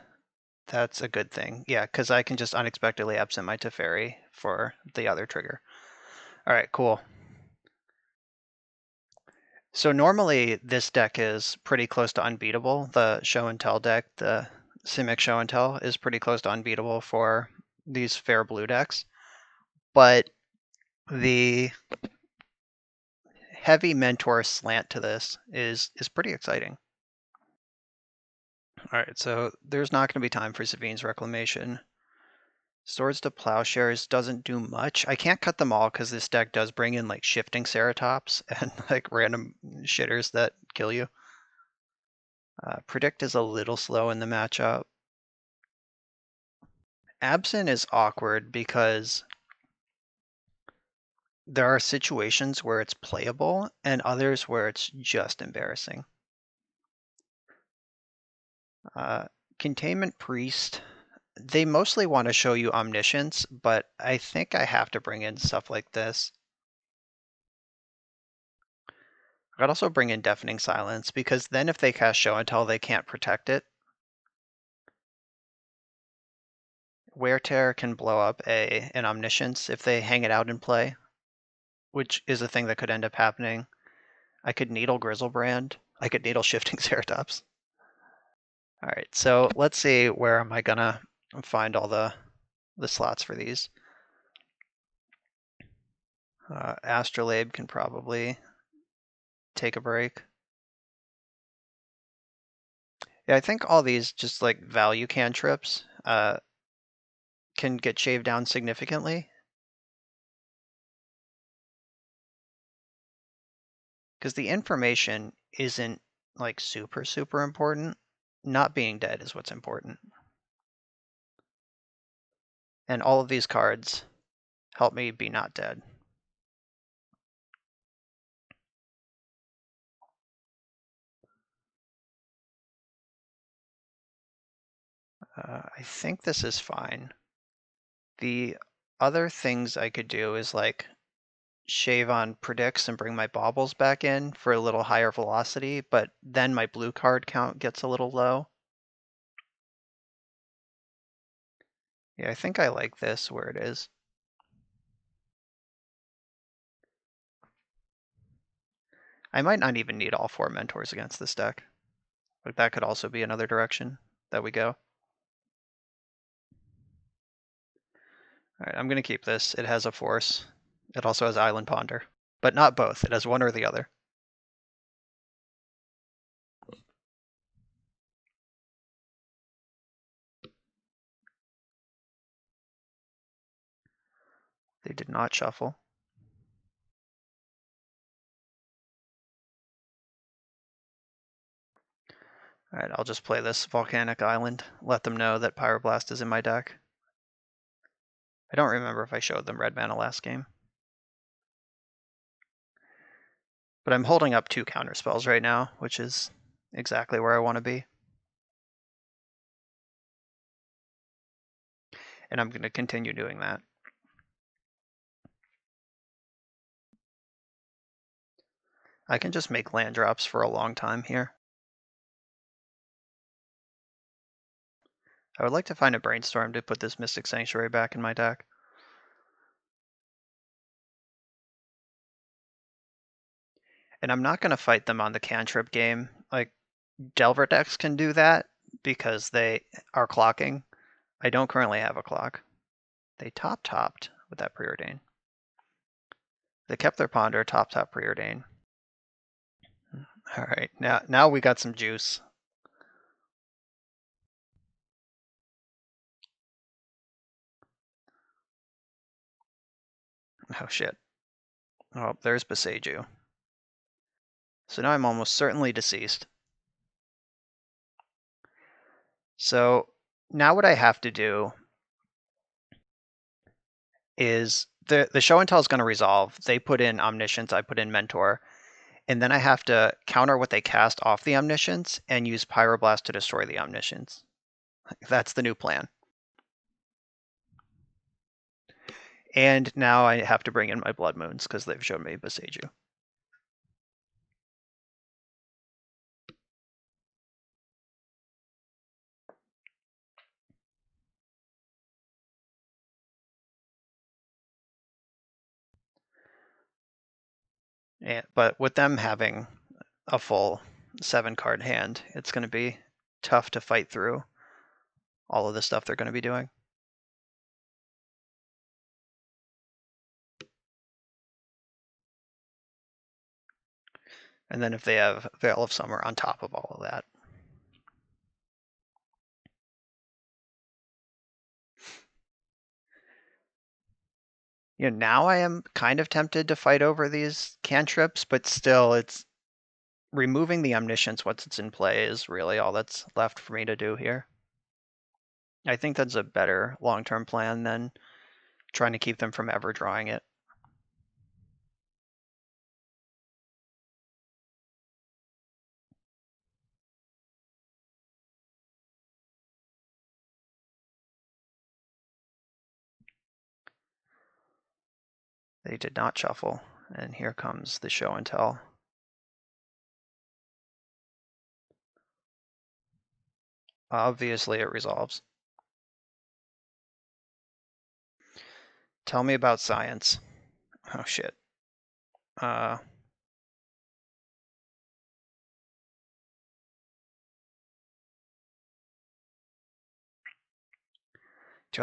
that's a good thing. Yeah, because I can just unexpectedly absent my Teferi for the other trigger. All right, cool. So normally this deck is pretty close to unbeatable. The Show and Tell deck, the Simic Show and Tell, is pretty close to unbeatable for these fair blue decks. But the heavy Mentor slant to this is pretty exciting. All right, so there's not going to be time for Savine's Reclamation. Swords to Plowshares doesn't do much. I can't cut them all because this deck does bring in like Shifting Ceratops and like random shitters that kill you. Predict is a little slow in the matchup. Absent is awkward because there are situations where it's playable and others where it's just embarrassing. Containment Priest, they mostly want to show you Omniscience, but I think I have to bring in stuff like this. I'd also bring in Deafening Silence, because then if they cast Show and Tell, they can't protect it. Wear Tear can blow up an Omniscience if they hang it out in play, which is a thing that could end up happening. I could Needle Grizzlebrand. I could Needle Shifting Ceratops. All right, so let's see, where am I gonna find all the slots for these? Astrolabe can probably take a break. Yeah, I think all these just like value cantrips can get shaved down significantly. Because the information isn't like super important. Not being dead is what's important. And all of these cards help me be not dead. I think this is fine. The other things I could do is like shave on predicts and bring my baubles back in for a little higher velocity, but then my blue card count gets a little low. Yeah, I think I like this where it is. I might not even need all 4 mentors against this deck. But that could also be another direction that we go. Alright, I'm gonna keep this. It has a force. It also has Island Ponder. But not both. It has one or the other. They did not shuffle. Alright, I'll just play this Volcanic Island. Let them know that Pyroblast is in my deck. I don't remember if I showed them Red Mana last game. But I'm holding up 2 counterspells right now, which is exactly where I want to be. And I'm going to continue doing that. I can just make land drops for a long time here. I would like to find a Brainstorm to put this Mystic Sanctuary back in my deck. And I'm not going to fight them on the cantrip game. Like, Delver decks can do that because they are clocking. I don't currently have a clock. They topped with that Preordain. They kept their Ponder, top Preordain. All right, now we got some juice. Oh shit. Oh, there's Beseju. So now I'm almost certainly deceased. So now what I have to do is the Show and Tell is going to resolve. They put in Omniscience, I put in Mentor. And then I have to counter what they cast off the Omniscience and use Pyroblast to destroy the Omniscience. That's the new plan. And now I have to bring in my Blood Moons because they've shown me Boseiju. But with them having a full 7-card hand, it's going to be tough to fight through all of the stuff they're going to be doing. And then if they have Veil of Summer on top of all of that. Now I am kind of tempted to fight over these cantrips, but still it's removing the Omniscience once it's in play is really all that's left for me to do here. I think that's a better long-term plan than trying to keep them from ever drawing it. They did not shuffle, and here comes the show and tell. Obviously it resolves. Tell me about science. Oh shit. Do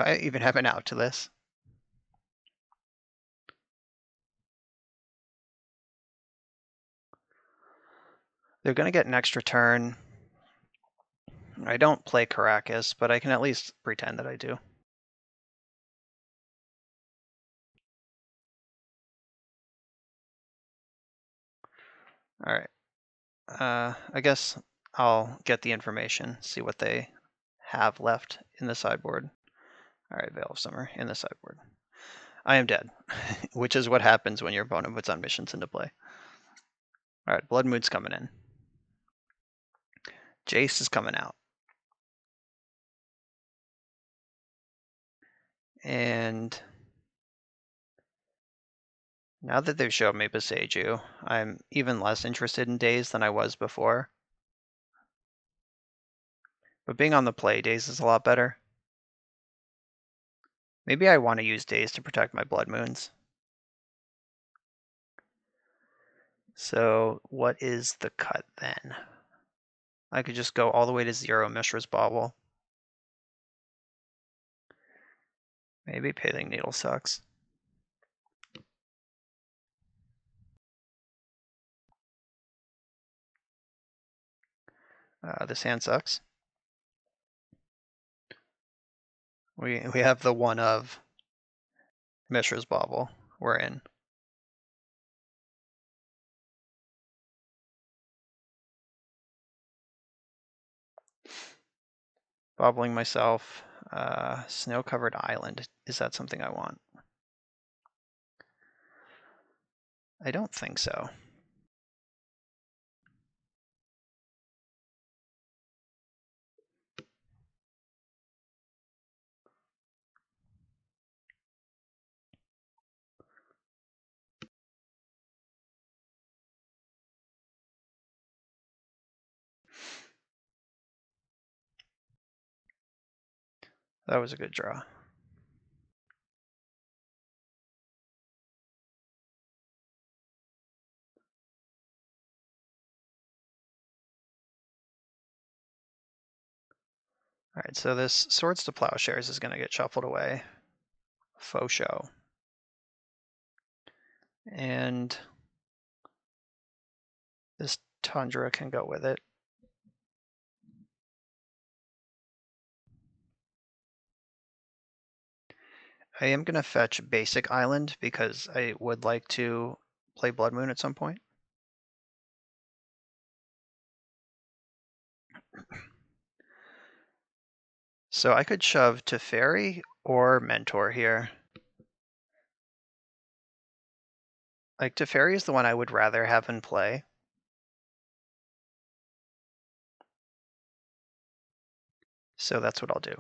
I even have an out to this? They're going to get an extra turn. I don't play Caracas, but I can at least pretend that I do. All right. I guess I'll get the information, see what they have left in the sideboard. All right, Veil of Summer in the sideboard. I am dead, which is what happens when your opponent puts Omniscience into play. All right, Blood Moon's coming in. Jace is coming out. And now that they've shown me Boseiju, I'm even less interested in Daze than I was before. But being on the play, Daze is a lot better. Maybe I want to use Daze to protect my Blood Moons. So what is the cut then? I could just go all the way to 0 Mishra's Bauble. Maybe Paling Needle sucks. This hand sucks. We have the one of Mishra's Bauble. We're in. Bobbling myself. Snow-covered island. Is that something I want? I don't think so. That was a good draw. All right, so this Swords to Plowshares is going to get shuffled away. Faux show. And this Tundra can go with it. I am going to fetch Basic Island because I would like to play Blood Moon at some point. So I could shove Teferi or Mentor here. Like, Teferi is the one I would rather have in play, So that's what I'll do.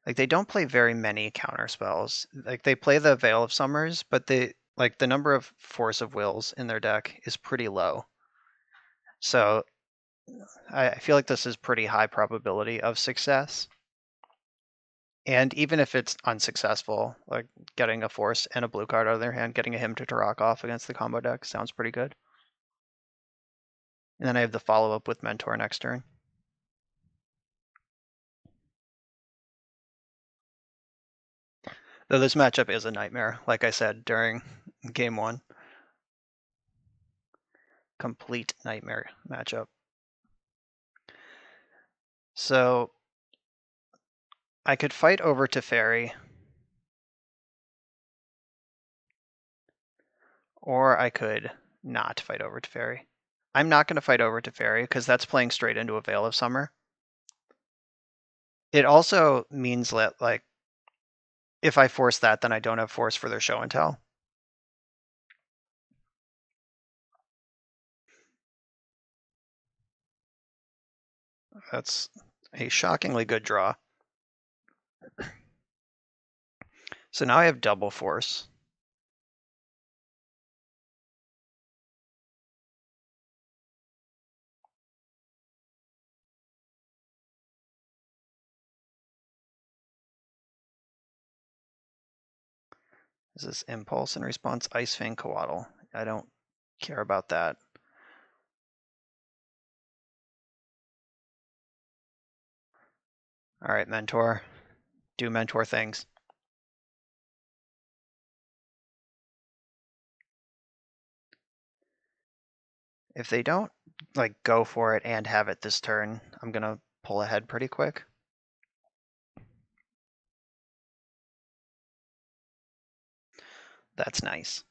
Like, they don't play very many counter spells. Like, they play the Veil of Summers, but they like the number of Force of Wills in their deck is pretty low. So I feel like this is pretty high probability of success. And even if it's unsuccessful, like getting a Force and a blue card out of their hand, getting a Hymn to Tarok off against the combo deck sounds pretty good. And then I have the follow-up with Mentor next turn. Though this matchup is a nightmare, like I said during game one. Complete nightmare matchup. So I could fight over Teferi, or I could not fight over Teferi. I'm not going to fight over Teferi because that's playing straight into a Veil of Summer. It also means that, like, if I force that, then I don't have force for their show and tell. That's a shockingly good draw. So now I have double force. Is this Impulse in response? Ice Fang Coatl. I don't care about that. All right, Mentor. Do Mentor things. If they don't like go for it and have it this turn, I'm gonna pull ahead pretty quick. That's nice.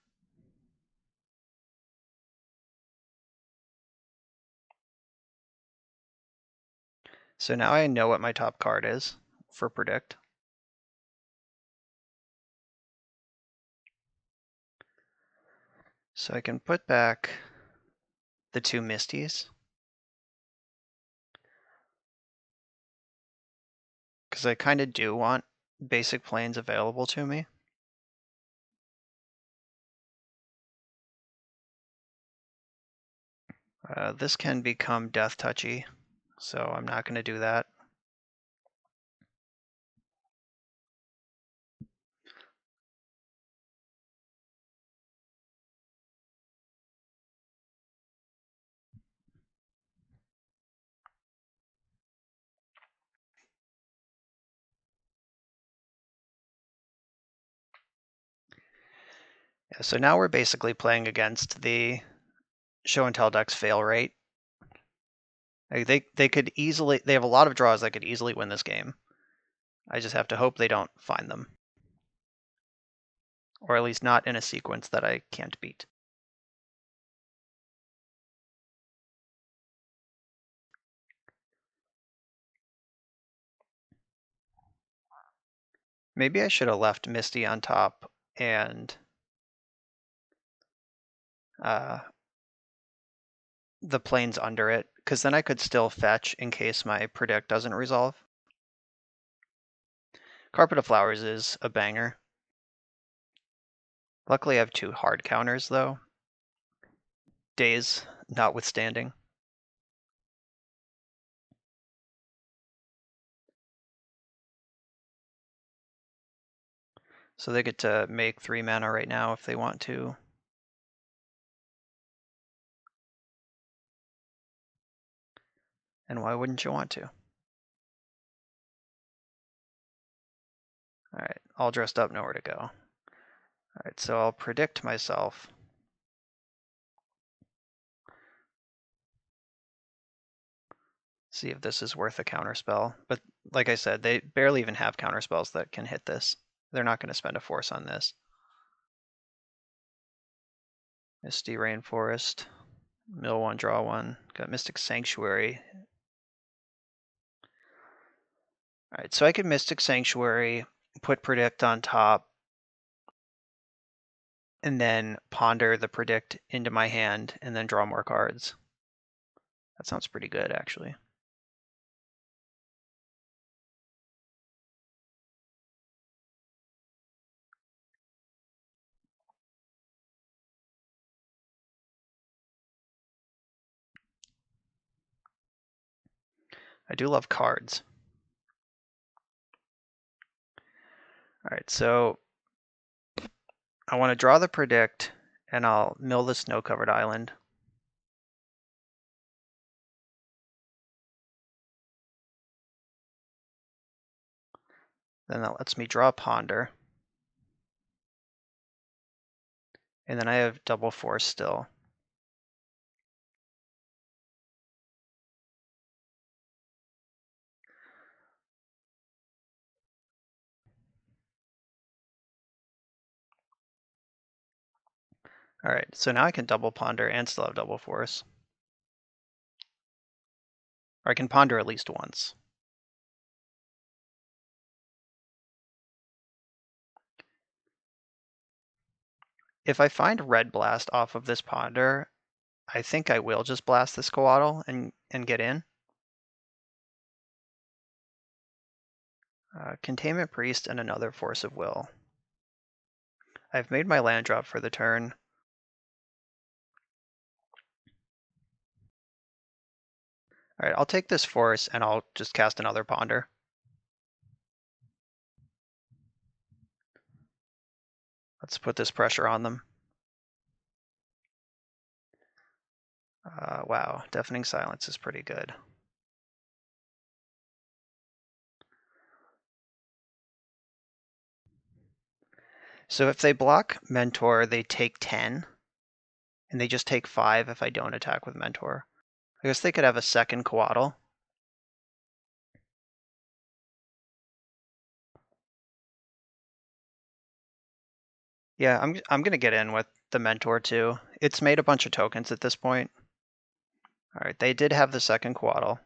So now I know what my top card is for predict. So I can put back the two Misties. Because I kind of do want basic planes available to me. This can become death touchy, so I'm not going to do that. Yeah, so now we're basically playing against the show and tell deck's fail rate. Like they could easily, they have a lot of draws that could easily win this game. I just have to hope they don't find them. Or at least not in a sequence that I can't beat. Maybe I should have left Misty on top and the planes under it, because then I could still fetch in case my predict doesn't resolve. Carpet of Flowers is a banger. Luckily I have two hard counters though. Daze notwithstanding. So they get to make 3 mana right now if they want to. And why wouldn't you want to? Alright, all dressed up, nowhere to go. Alright, so I'll predict myself. See if this is worth a counterspell. But like I said, they barely even have counterspells that can hit this. They're not going to spend a force on this. Misty Rainforest. Mill one, draw one. Got Mystic Sanctuary. Alright, so I could Mystic Sanctuary, put Predict on top, and then ponder the Predict into my hand, and then draw more cards. That sounds pretty good, actually. I do love cards. All right, so I want to draw the predict, and I'll mill the snow-covered island. Then that lets me draw ponder. And then I have double force still. All right, so now I can double ponder and still have double force. Or I can ponder at least once. If I find red blast off of this ponder, I think I will just blast this Coatl and get in. Containment Priest and another Force of Will. I've made my land drop for the turn. All right, I'll take this force and I'll just cast another ponder. Let's put this pressure on them. Wow, Deafening Silence is pretty good. So if they block Mentor, they take 10, and they just take 5 if I don't attack with Mentor. I guess they could have a second Coatl. Yeah, I'm gonna get in with the Mentor too. It's made a bunch of tokens at this point. All right, they did have the second Coatl.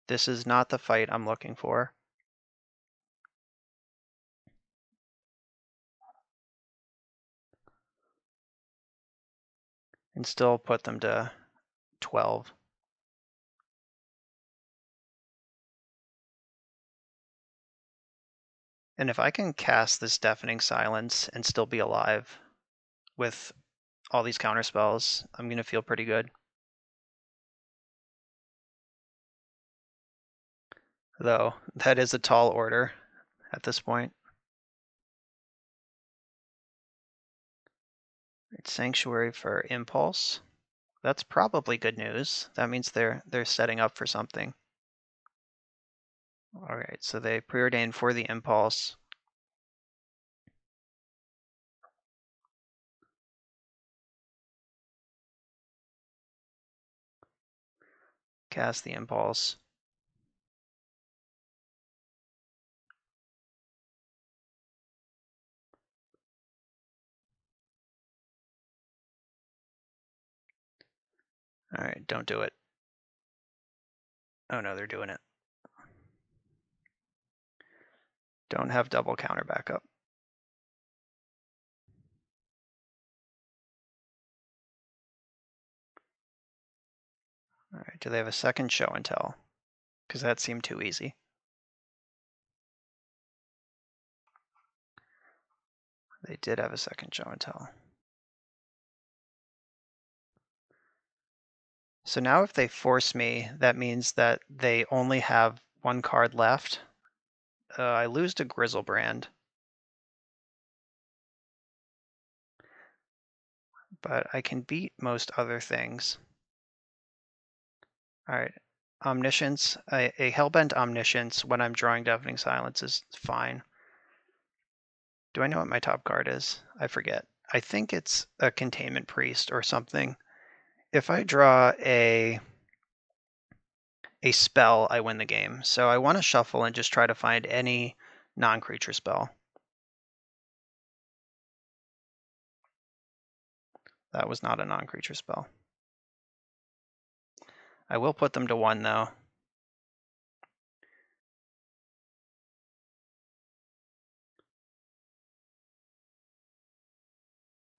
This is not the fight I'm looking for. And still put them to 12. And if I can cast this Deafening Silence and still be alive with all these counter spells, I'm gonna feel pretty good. Though that is a tall order at this point. It's Sanctuary for Impulse. That's probably good news. That means they're setting up for something. All right, so they preordained for the Impulse. Cast the Impulse. All right, don't do it. Oh no, they're doing it. Don't have double counter backup. All right, do they have a second show and tell? Because that seemed too easy. They did have a second show and tell. So now if they force me, that means that they only have one card left. I lose to Grizzlebrand. But I can beat most other things. All right, Omniscience, a Hellbent Omniscience when I'm drawing Deafening Silence is fine. Do I know what my top card is? I forget. I think it's a Containment Priest or something. If I draw a spell, I win the game. So I want to shuffle and just try to find any non-creature spell. That was not a non-creature spell. I will put them to 1 though.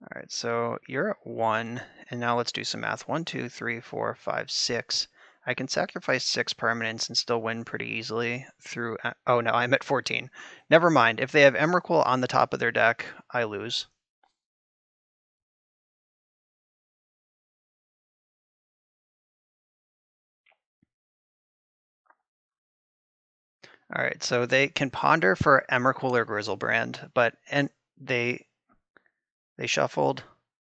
All right, so you're at 1, and now let's do some math. 1, 2, 3, 4, 5, 6. I can sacrifice 6 permanents and still win pretty easily through. Oh no, I'm at 14. Never mind. If they have Emrakul on the top of their deck, I lose. All right, so they can ponder for Emrakul or Grizzlebrand, but they shuffled.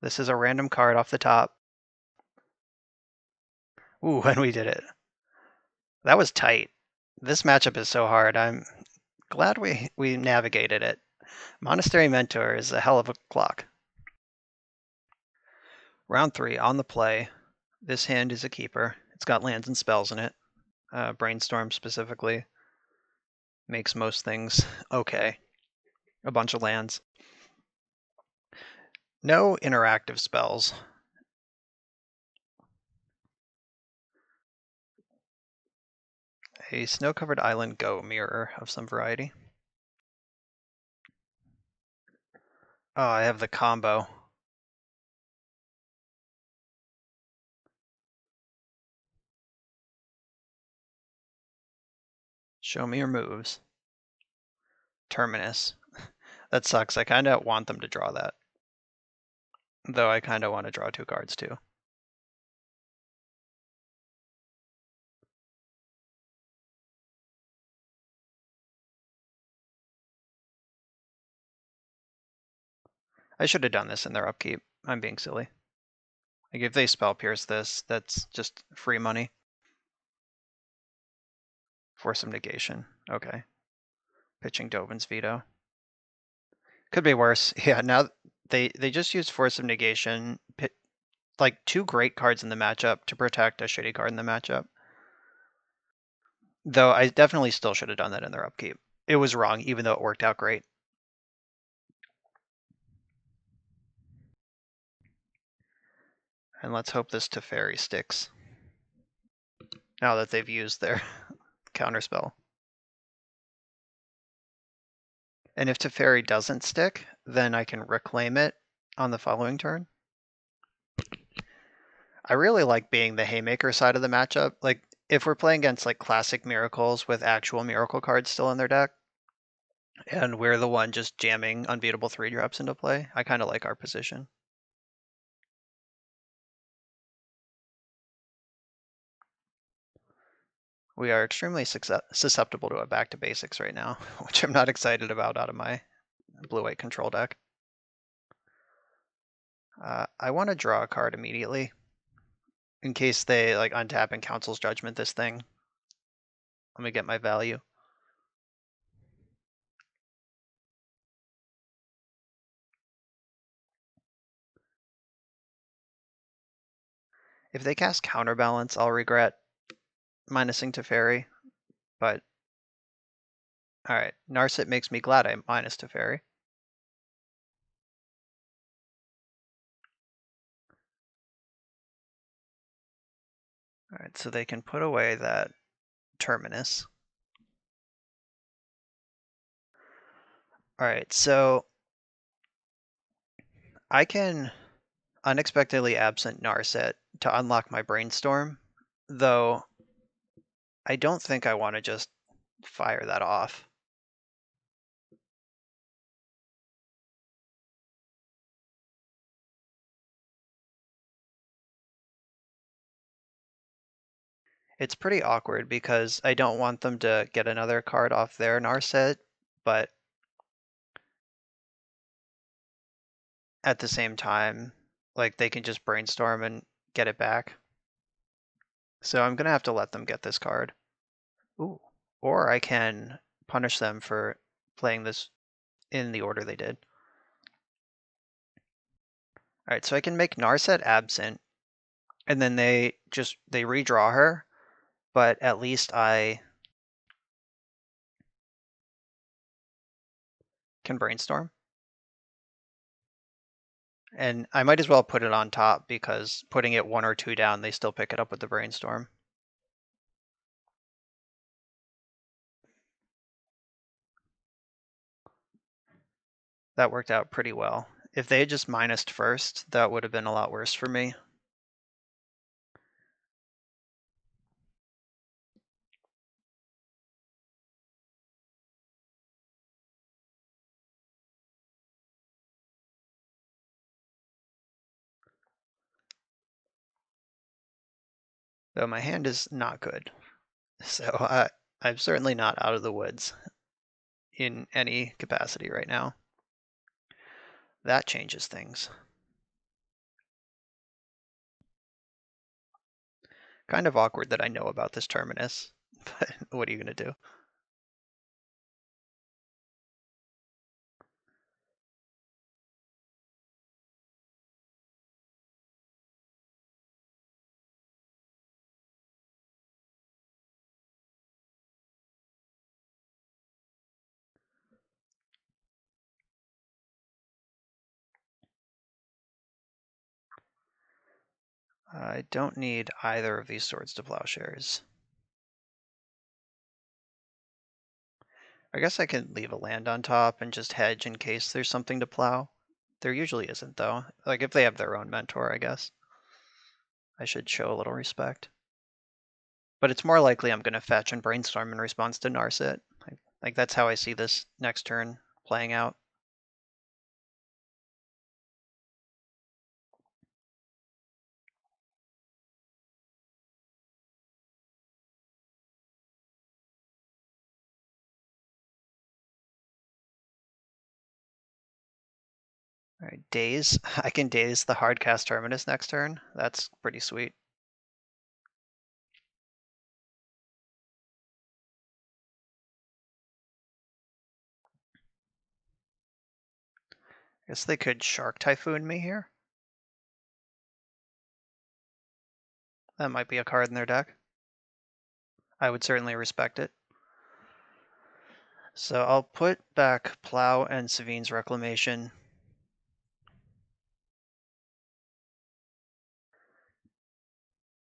This is a random card off the top. Ooh, and we did it. That was tight. This matchup is so hard. I'm glad we navigated it. Monastery Mentor is a hell of a clock. Round 3, on the play. This hand is a keeper. It's got lands and spells in it. Brainstorm specifically makes most things okay. A bunch of lands. No interactive spells. A snow-covered island go mirror of some variety. Oh, I have the combo. Show me your moves. Terminus. That sucks. I kind of want them to draw that. Though I kind of want to draw 2 cards too. I should have done this in their upkeep. I'm being silly. Like if they spell pierce this, that's just free money. Force of negation. Okay. Pitching Dovin's veto. Could be worse. Yeah, now they just used force of negation. Like 2 great cards in the matchup to protect a shitty card in the matchup. Though I definitely still should have done that in their upkeep. It was wrong, even though it worked out great. And let's hope this Teferi sticks. Now that they've used their counterspell. And if Teferi doesn't stick, then I can reclaim it on the following turn. I really like being the Haymaker side of the matchup. Like, if we're playing against like classic Miracles with actual Miracle cards still in their deck, and we're the one just jamming unbeatable 3-drops into play, I kind of like our position. We are extremely susceptible to a back to basics right now, which I'm not excited about out of my blue-white control deck. I want to draw a card immediately in case they like untap and Council's Judgment this thing. Let me get my value. If they cast Counterbalance, I'll regret minusing Teferi, but alright, Narset makes me glad I minus Teferi. Alright, so they can put away that Terminus. Alright, so I can unexpectedly absent Narset to unlock my Brainstorm, though I don't think I want to just fire that off. It's pretty awkward because I don't want them to get another card off their Narset, but at the same time, like they can just Brainstorm and get it back. So I'm gonna have to let them get this card. Ooh. Or I can punish them for playing this in the order they did. Alright, so I can make Narset absent, and then they redraw her, but at least I can Brainstorm. And I might as well put it on top because putting it 1 or 2 down, they still pick it up with the Brainstorm. That worked out pretty well. If they had just minused first, that would have been a lot worse for me. Though my hand is not good. So I'm certainly not out of the woods in any capacity right now. That changes things. Kind of awkward that I know about this terminus, but what are you going to do? I don't need either of these swords to plowshares. I guess I could leave a land on top and just hedge in case there's something to plow. There usually isn't, though. Like, if they have their own mentor, I guess I should show a little respect. But it's more likely I'm going to fetch and brainstorm in response to Narset. Like that's how I see this next turn playing out. All right, Daze. I can Daze the hardcast terminus next turn. That's pretty sweet. Guess they could Shark Typhoon me here. That might be a card in their deck. I would certainly respect it. So I'll put back Plow and Savine's Reclamation.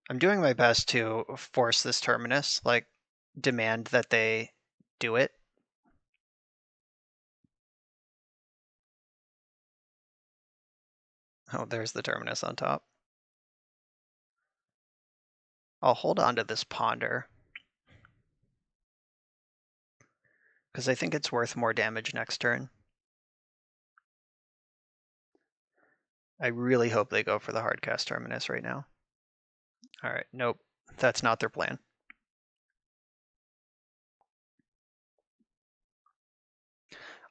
I'm doing my best to force this terminus, like demand that they do it. Oh, there's the terminus on top. I'll hold on to this Ponder, because I think it's worth more damage next turn. I really hope they go for the hardcast terminus right now. All right, nope, that's not their plan.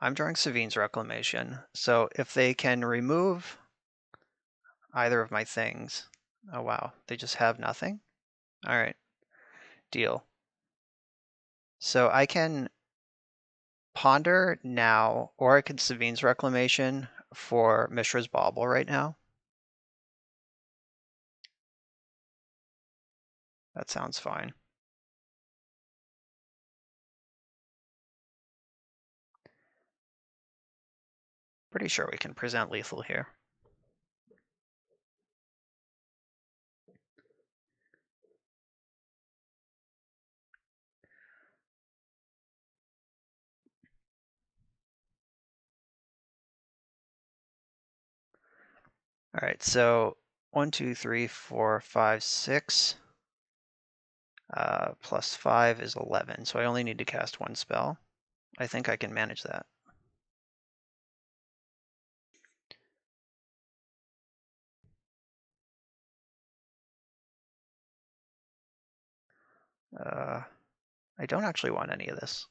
I'm drawing Savine's Reclamation, so if they can remove either of my things, oh wow, they just have nothing? All right, deal. So I can Ponder now, or I could Savine's Reclamation for Mishra's Bauble right now. That sounds fine. Pretty sure we can present lethal here. All right, so 1, 2, 3, 4, 5, 6. Plus 5 is 11, so I only need to cast one spell. I think I can manage that. I don't actually want any of this.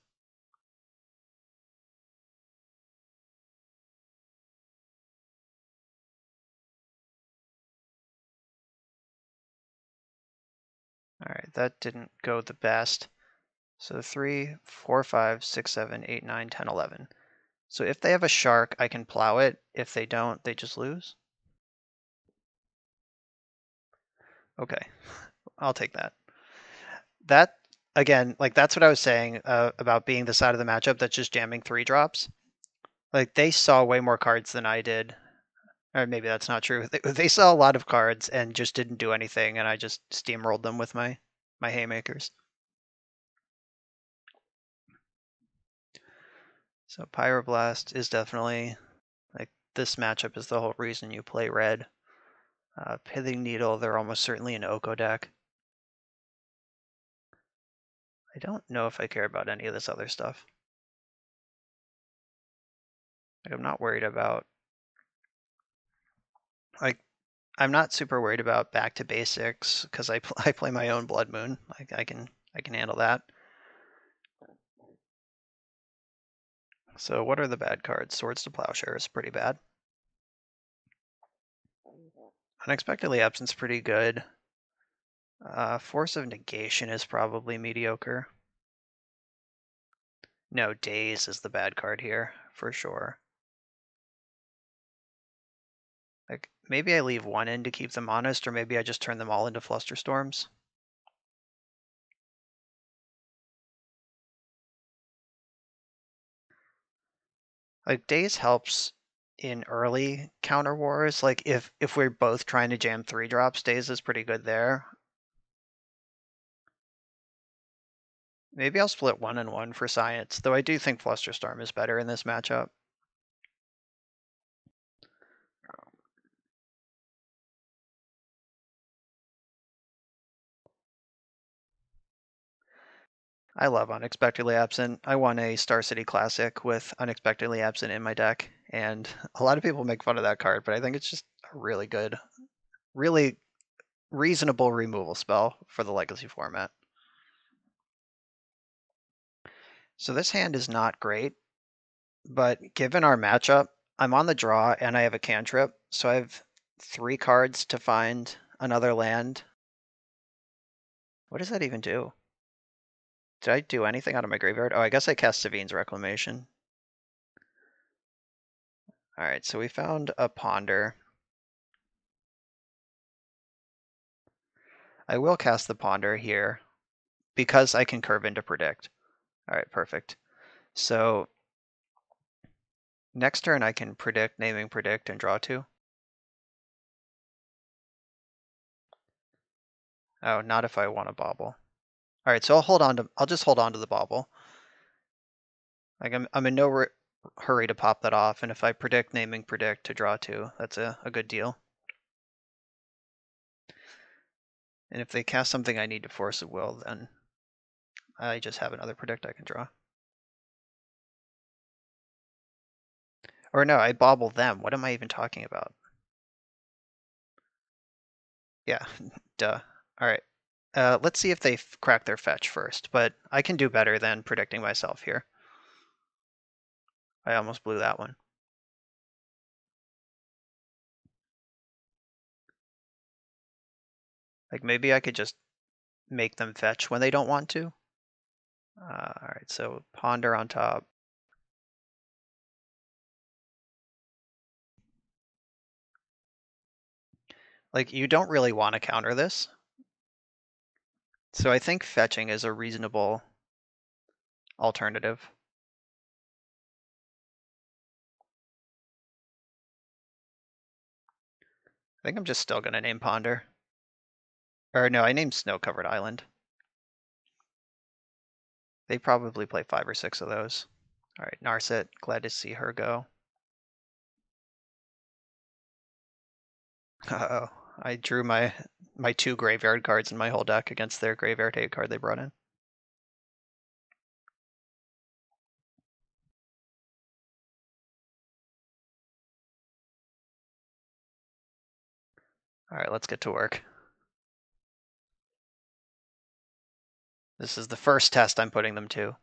All right, that didn't go the best. So 3, 4, 5, 6, 7, 8, 9, 10, 11. So if they have a shark, I can plow it. If they don't, they just lose. Okay, I'll take that. That, again, like that's what I was saying about being the side of the matchup that's just jamming 3 drops. Like they saw way more cards than I did. Or maybe that's not true. They saw a lot of cards and just didn't do anything, and I just steamrolled them with my haymakers. So Pyroblast is definitely, like, this matchup is the whole reason you play red. Pithing Needle, they're almost certainly an Oko deck. I don't know if I care about any of this other stuff. Like, I'm not worried about, like, I'm not super worried about back to basics because I play my own Blood Moon. Like I can handle that. So what are the bad cards? Swords to Plowshare is pretty bad. Unexpectedly Absent's pretty good. Force of Negation is probably mediocre. No, Daze is the bad card here, for sure. Like, maybe I leave one in to keep them honest, or maybe I just turn them all into Flusterstorms. Like, Daze helps in early counter wars. Like, if we're both trying to jam 3-drops, Daze is pretty good there. Maybe I'll split 1 and 1 for Science, though I do think Flusterstorm is better in this matchup. I love Unexpectedly Absent. I won a Star City Classic with Unexpectedly Absent in my deck, and a lot of people make fun of that card, but I think it's just a really good, really reasonable removal spell for the Legacy format. So this hand is not great, but given our matchup, I'm on the draw and I have a cantrip, so I have 3 cards to find another land. What does that even do? Did I do anything out of my graveyard? Oh, I guess I cast Savine's Reclamation. Alright, so we found a Ponder. I will cast the Ponder here because I can curve into Predict. Alright, perfect. So next turn I can predict, naming Predict, and draw 2. Oh, not if I want a Bauble. Alright, so I'll just hold on to the Bauble. Like I'm in no hurry to pop that off, and if I predict, naming Predict to draw 2, that's a good deal. And if they cast something I need to force a will, then I just have another Predict I can draw. Or no, I Bauble them. What am I even talking about? Yeah, duh. Alright. Let's see if they crack their fetch first, but I can do better than predicting myself here. I almost blew that one. Like maybe I could just make them fetch when they don't want to. Alright, so Ponder on top. Like you don't really want to counter this. So I think fetching is a reasonable alternative. I think I'm just still gonna name Ponder. Or no, I named Snow Covered Island. They probably play 5 or 6 of those. Alright, Narset, glad to see her go. Uh-oh, I drew my 2 graveyard cards in my whole deck against their graveyard hate card they brought in. Alright, let's get to work. This is the first test I'm putting them to.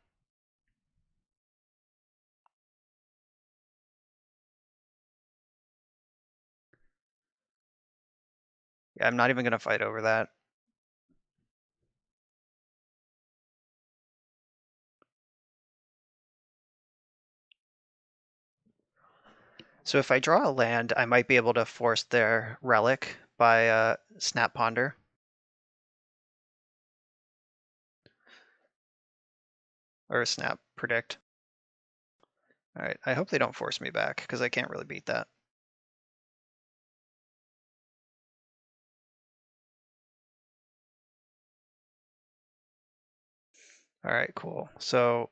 Yeah, I'm not even gonna fight over that. So if I draw a land, I might be able to force their relic by Snap Ponder. Or Snap Predict. Alright, I hope they don't force me back, because I can't really beat that. Alright, cool. So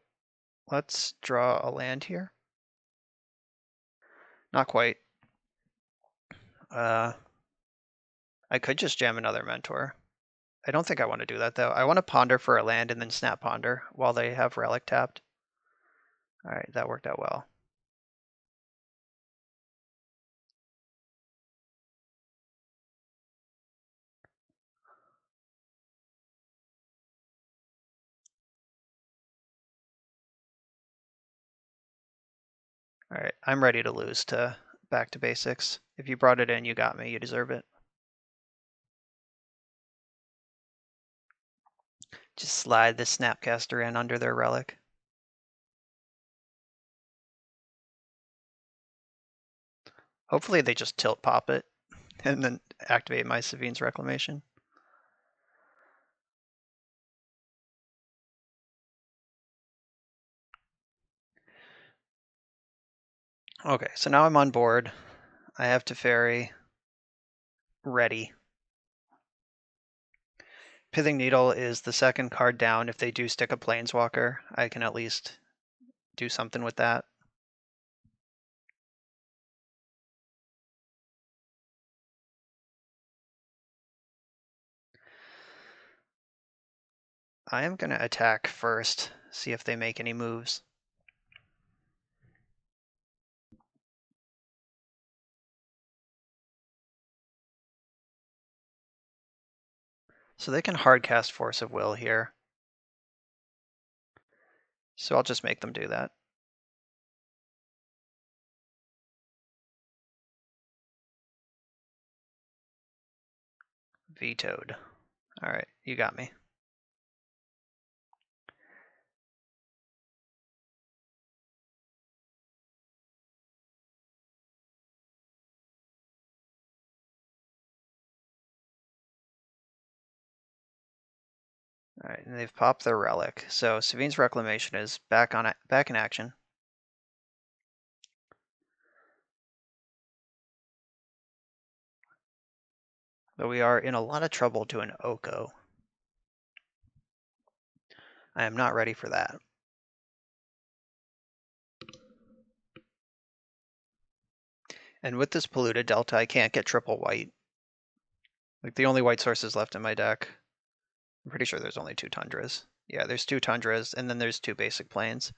let's draw a land here. Not quite. I could just jam another Mentor. I don't think I want to do that, though. I want to Ponder for a land and then Snap Ponder while they have Relic tapped. Alright, that worked out well. All right, I'm ready to lose to back to basics. If you brought it in, you got me. You deserve it. Just slide the Snapcaster in under their relic. Hopefully they just tilt pop it and then activate my Savine's Reclamation. Okay, so now I'm on board. I have Teferi ready. Pithing Needle is the second card down. If they do stick a Planeswalker, I can at least do something with that. I am going to attack first, see if they make any moves. So they can hardcast Force of Will here. So I'll just make them do that. Vetoed. All right, you got me. All right, and they've popped their relic. So Savine's Reclamation is back in action. But we are in a lot of trouble to an Oko. I am not ready for that. And with this polluted delta, I can't get triple white. Like the only white sources left in my deck. I'm pretty sure there's only 2 Tundras. Yeah, there's 2 Tundras, and then there's 2 basic planes.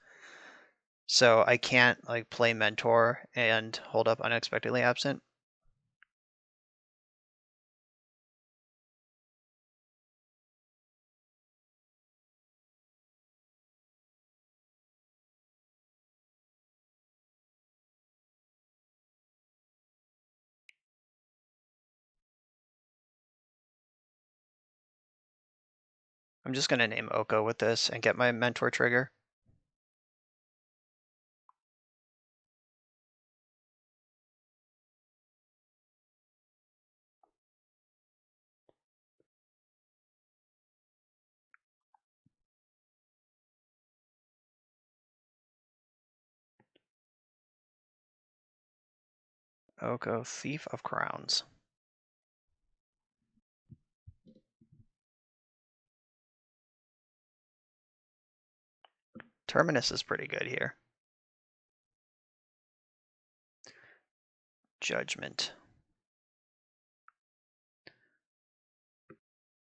So I can't like play Mentor and hold up Unexpectedly Absent. I'm just gonna name Oko with this and get my Mentor trigger. Oko, Thief of Crowns. Terminus is pretty good here. Judgment.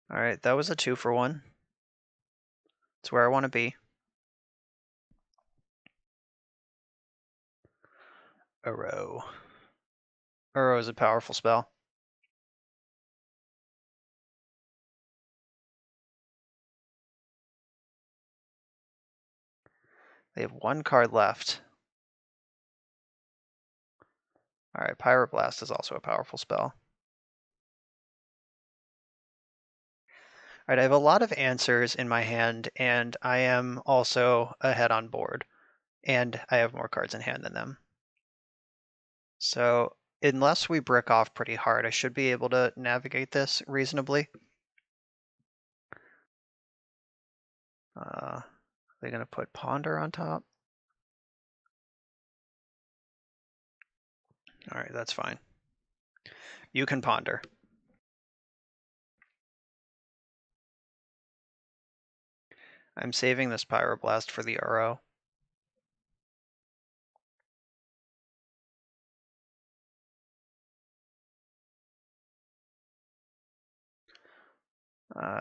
All right, that was a 2-for-1. It's where I want to be. Uro. Uro is a powerful spell. They have 1 card left. All right, Pyroblast is also a powerful spell. All right, I have a lot of answers in my hand, and I am also ahead on board, and I have more cards in hand than them. So unless we brick off pretty hard, I should be able to navigate this reasonably. They're going to put Ponder on top. All right, that's fine. You can Ponder. I'm saving this Pyroblast for the Uro.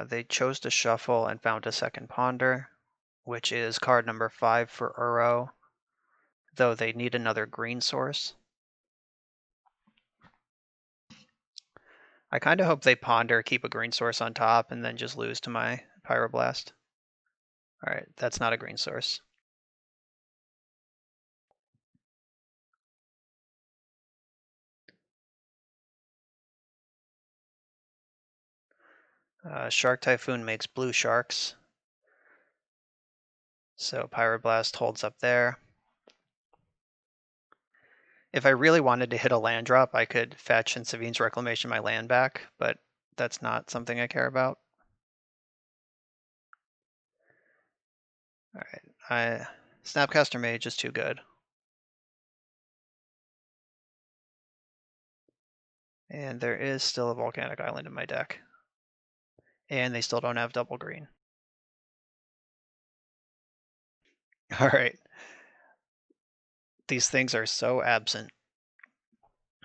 They chose to shuffle and found a second Ponder, which is card number 5 for Uro, though they need another green source. I kind of hope they Ponder, keep a green source on top, and then just lose to my Pyroblast. All right, that's not a green source. Shark Typhoon makes blue sharks. So Pyroblast holds up there. If I really wanted to hit a land drop, I could fetch and Savine's Reclamation my land back, but that's not something I care about. Alright, Snapcaster Mage is too good. And there is still a Volcanic Island in my deck. And they still don't have double green. Alright. These things are so absent.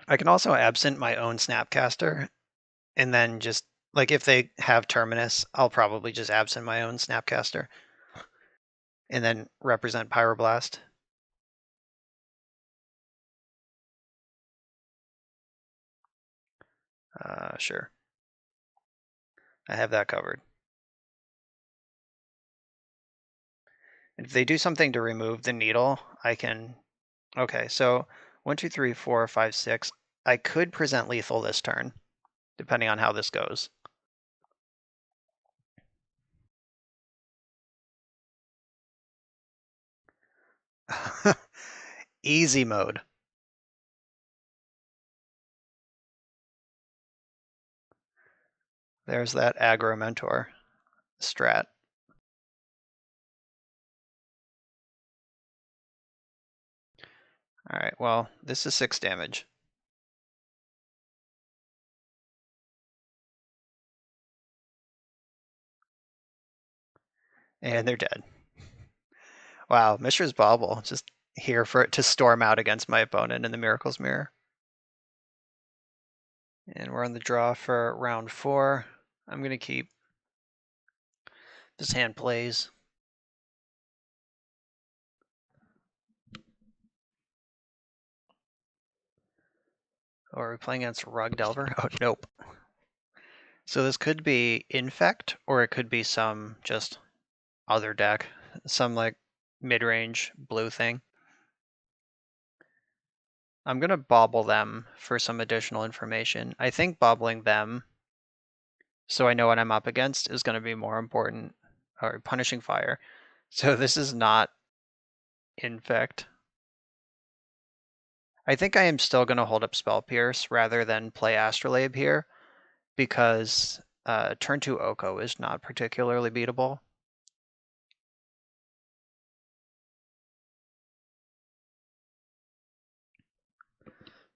I can also absent my own Snapcaster, and then just, like, if they have Terminus, I'll probably just absent my own Snapcaster, and then represent Pyroblast. Sure. I have that covered. If they do something to remove the needle, I can... Okay, so 1, 2, 3, 4, 5, 6. I could present lethal this turn, depending on how this goes. Easy mode. There's that Aggro Mentor strat. Alright, well, this is 6 damage. And they're dead. Wow, Mishra's Bauble, just here for it to storm out against my opponent in the Miracle's Mirror. And we're on the draw for round 4. I'm going to keep this hand plays. Oh, are we playing against Rug Delver? Oh, nope. So this could be Infect, or it could be some just other deck. Some, like, mid-range blue thing. I'm going to bauble them for some additional information. I think bobbling them, so I know what I'm up against, is going to be more important. Or Punishing Fire. So this is not Infect. I think I am still going to hold up Spell Pierce rather than play Astrolabe here, because turn 2 Oko is not particularly beatable.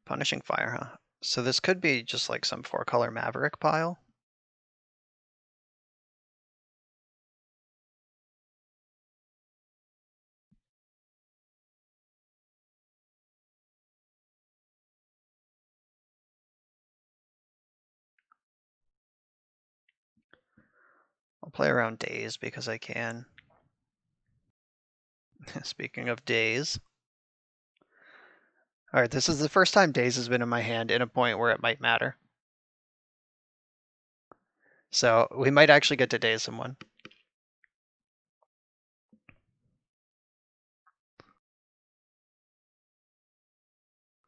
Punishing Fire, huh? So this could be just like some 4-color Maverick pile. I'll play around Daze because I can. Speaking of Daze. Alright, this is the first time Daze has been in my hand in a point where it might matter. So we might actually get to Daze someone.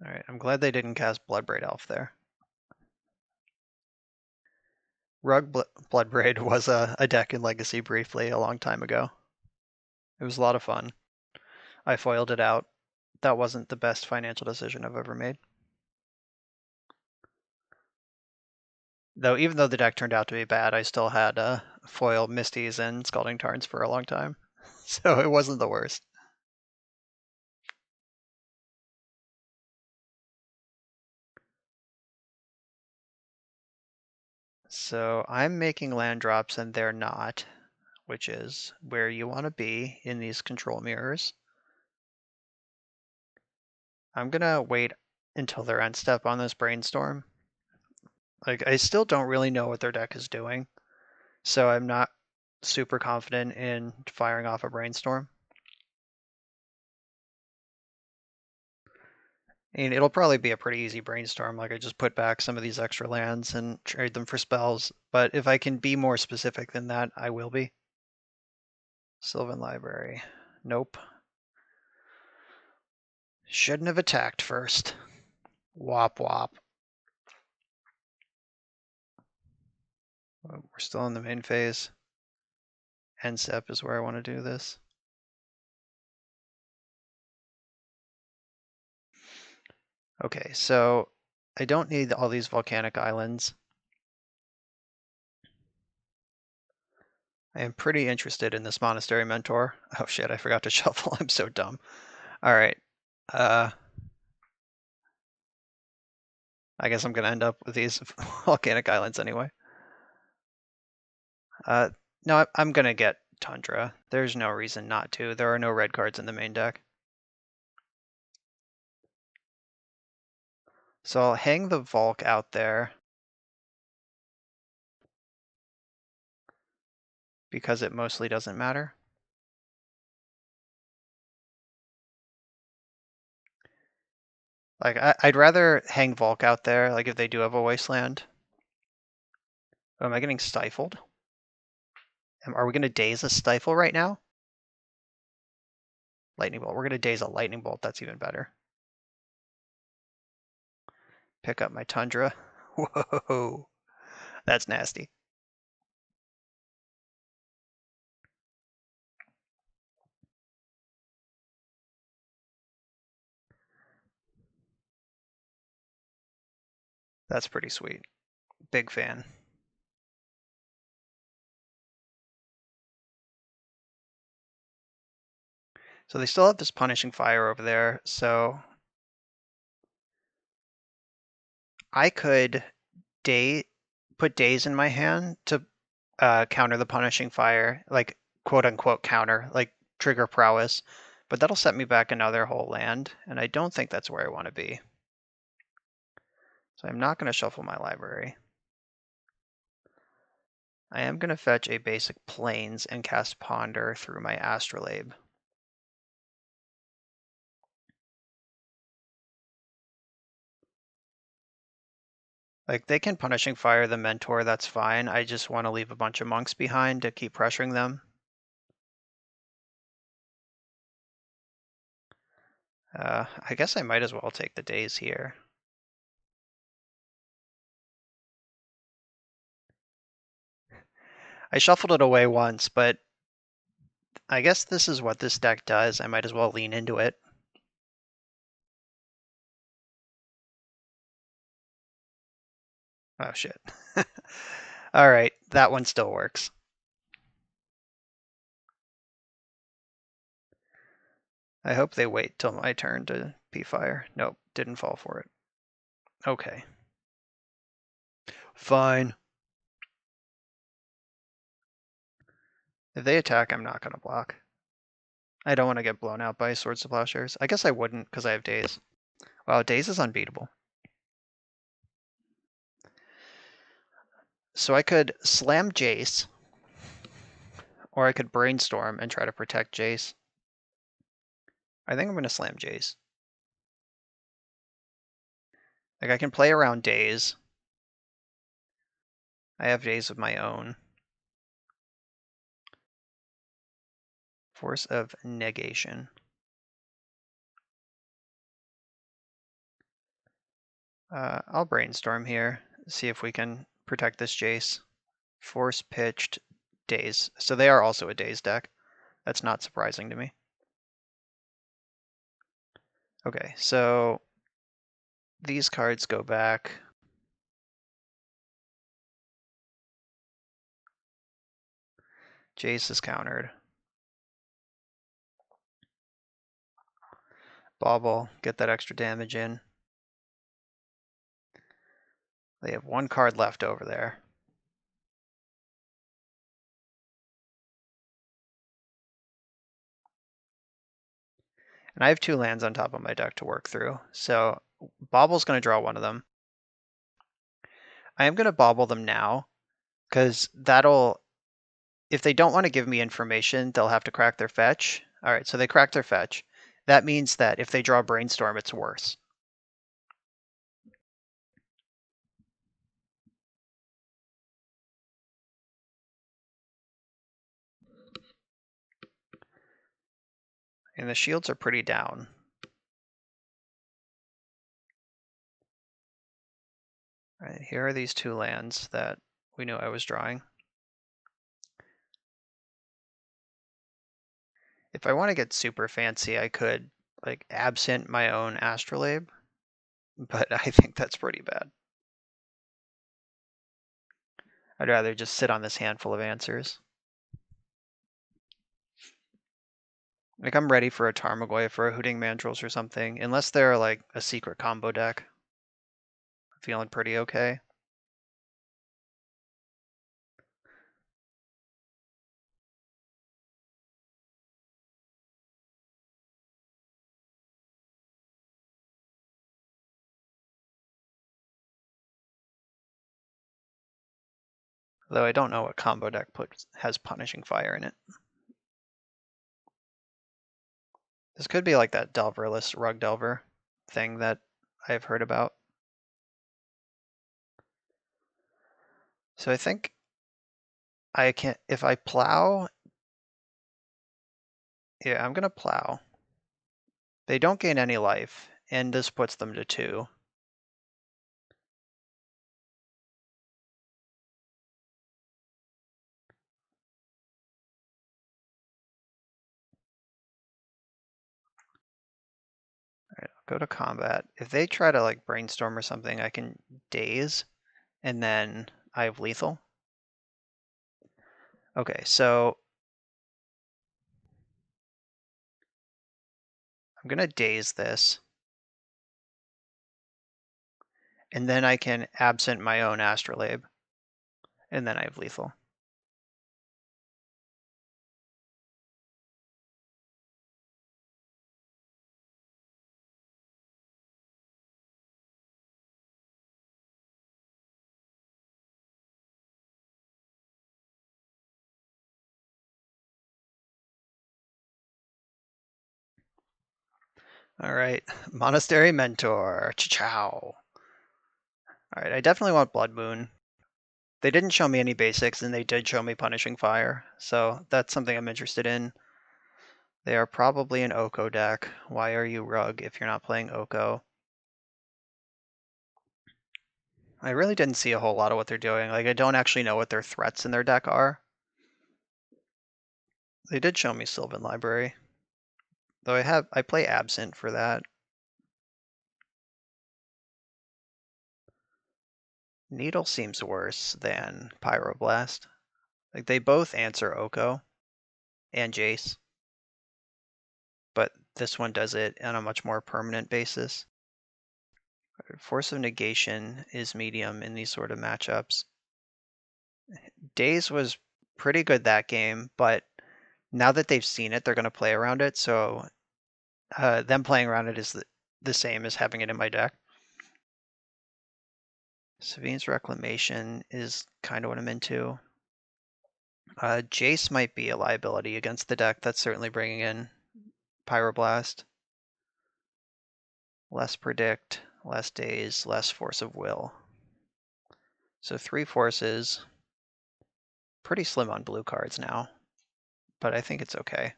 Alright, I'm glad they didn't cast Bloodbraid Elf there. Rug Bloodbraid was a deck in Legacy briefly a long time ago. It was a lot of fun. I foiled it out. That wasn't the best financial decision I've ever made. Though, even though the deck turned out to be bad, I still had foil Misties and Scalding Tarns for a long time. So it wasn't the worst. So I'm making land drops and they're not, which is where you want to be in these control mirrors. I'm gonna wait until their end step on this Brainstorm. Like, I still don't really know what their deck is doing, so I'm not super confident in firing off a Brainstorm. And it'll probably be a pretty easy Brainstorm, like I just put back some of these extra lands and trade them for spells, but if I can be more specific than that, I will be. Sylvan Library. Nope. Shouldn't have attacked first. Wop wop. We're still in the main phase. End step is where I want to do this. Okay, so I don't need all these volcanic islands. I am pretty interested in this monastery mentor. Oh shit, I forgot to shuffle. I'm so dumb. All right. I guess I'm gonna end up with these volcanic islands anyway. No, I'm gonna get Tundra. There's no reason not to. There are no red cards in the main deck. So I'll hang the Volk out there because it mostly doesn't matter. Like, I'd rather hang Volk out there, like if they do have a Wasteland. Oh, am I getting stifled? Are we gonna Daze a Stifle right now? Lightning Bolt. We're gonna Daze a Lightning Bolt, that's even better. Pick up my Tundra. Whoa, that's nasty. That's pretty sweet. Big fan. So they still have this Punishing Fire over there, so I could put Daze in my hand to counter the Punishing Fire, like quote unquote counter, like trigger prowess, but that'll set me back another whole land, and I don't think that's where I want to be. So I'm not going to shuffle my library. I am going to fetch a basic Plains and cast Ponder through my Astrolabe. Like, they can Punishing Fire the Mentor, that's fine. I just want to leave a bunch of monks behind to keep pressuring them. I guess I might as well take the Daze here. I shuffled it away once, but I guess this is what this deck does. I might as well lean into it. Oh, shit. All right, that one still works. I hope they wait till my turn to P-Fire. Nope, didn't fall for it. Okay. Fine. If they attack, I'm not going to block. I don't want to get blown out by Swords to Plowshares. I guess I wouldn't because I have Daze. Wow, Daze is unbeatable. So I could slam Jace, or I could Brainstorm and try to protect Jace. I think I'm going to slam Jace. Like, I can play around Daze. I have Daze of my own. Force of Negation. I'll Brainstorm here, see if we can protect this Jace. Force pitched Daze. So they are also a Daze deck. That's not surprising to me. Okay, so these cards go back. Jace is countered. Bauble, get that extra damage in. They have one card left over there. And I have 2 lands on top of my deck to work through. So Bauble's going to draw one of them. I am going to Bauble them now, because that'll, if they don't want to give me information, they'll have to crack their fetch. All right, so they crack their fetch. That means that if they draw Brainstorm, it's worse. And the shields are pretty down. All right, here are these 2 lands that we knew I was drawing. If I want to get super fancy, I could like absent my own astrolabe, but I think that's pretty bad. I'd rather just sit on this handful of answers. Like I'm ready for a Tarmogoyf or a Hooting Mandrills or something, unless they're like a secret combo deck. I'm feeling pretty okay. Though I don't know what combo deck has Punishing Fire in it. This could be like that Delverless Rug Delver thing that I've heard about. So I think I can, if I plow, yeah, I'm gonna plow. They don't gain any life, and this puts them to 2. Alright, I'll go to combat. If they try to like brainstorm or something, I can Daze, and then I have lethal. Okay, so I'm gonna Daze this. And then I can absent my own astrolabe. And then I have lethal. Alright, Monastery Mentor. Ciao. Alright, I definitely want Blood Moon. They didn't show me any basics, and they did show me Punishing Fire, so that's something I'm interested in. They are probably an Oko deck. Why are you Rug if you're not playing Oko? I really didn't see a whole lot of what they're doing. Like, I don't actually know what their threats in their deck are. They did show me Sylvan Library. Though I play Absent for that. Needle seems worse than Pyroblast. Like, they both answer Oko and Jace, but this one does it on a much more permanent basis. Force of Negation is medium in these sort of matchups. Daze was pretty good that game, but now that they've seen it, they're going to play around it, so them playing around it is the same as having it in my deck. Savine's Reclamation is kind of what I'm into. Jace might be a liability against the deck. That's certainly bringing in Pyroblast. Less Predict, less Daze, less Force of Will. So 3 forces. Pretty slim on blue cards now, but I think it's okay.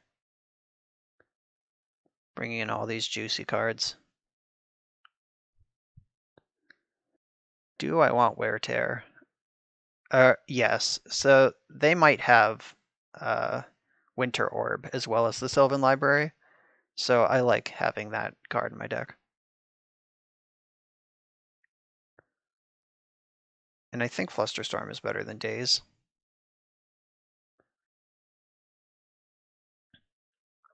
Bringing in all these juicy cards. Do I want Wear Tear? Yes. So they might have Winter Orb as well as the Sylvan Library. So I like having that card in my deck. And I think Flusterstorm is better than Daze.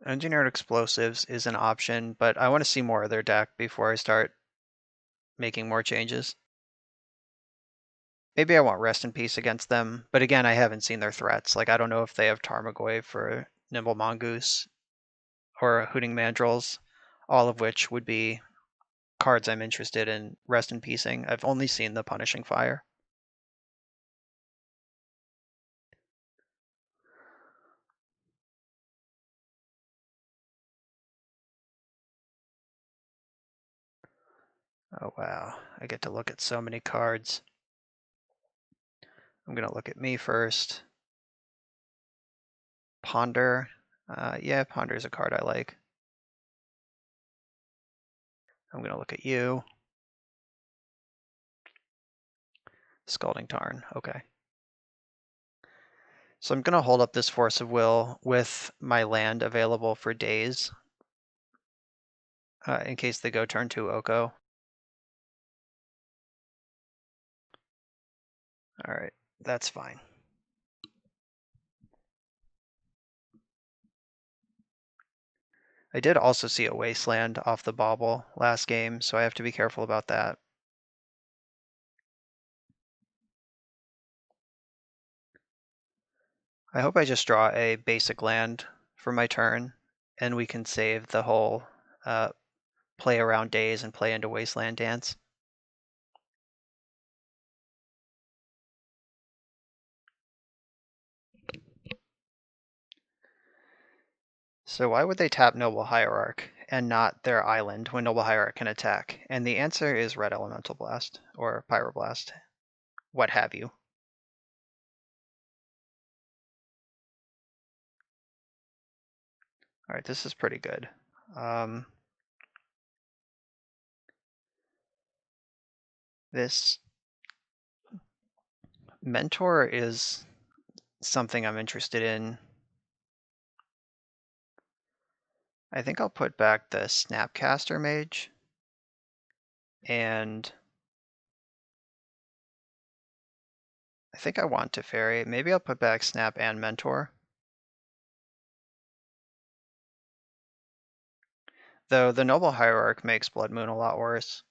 Engineered Explosives is an option, but I want to see more of their deck before I start making more changes. Maybe I want Rest in Peace against them, but again, I haven't seen their threats. Like, I don't know if they have Tarmogoyf for Nimble Mongoose or Hooting Mandrills, all of which would be cards I'm interested in Rest in Peacing. I've only seen the Punishing Fire. Oh wow, I get to look at so many cards. I'm gonna look at me first. Ponder. Yeah, Ponder is a card I like. I'm gonna look at you. Scalding Tarn, okay. So I'm going to hold up this Force of Will with my land available for Daze in case they go turn 2 Oko. All right, that's fine. I did also see a Wasteland off the Bauble last game, so I have to be careful about that. I hope I just draw a basic land for my turn, and we can save the whole play around Daze and play into Wasteland Dance. So why would they tap Noble Hierarch and not their island when Noble Hierarch can attack? And the answer is Red Elemental Blast, or Pyroblast, what have you. All right, this is pretty good. This Mentor is something I'm interested in. I think I'll put back the Snapcaster Mage, and I think I want to Fairy. Maybe I'll put back Snap and Mentor. Though the Noble Hierarch makes Blood Moon a lot worse.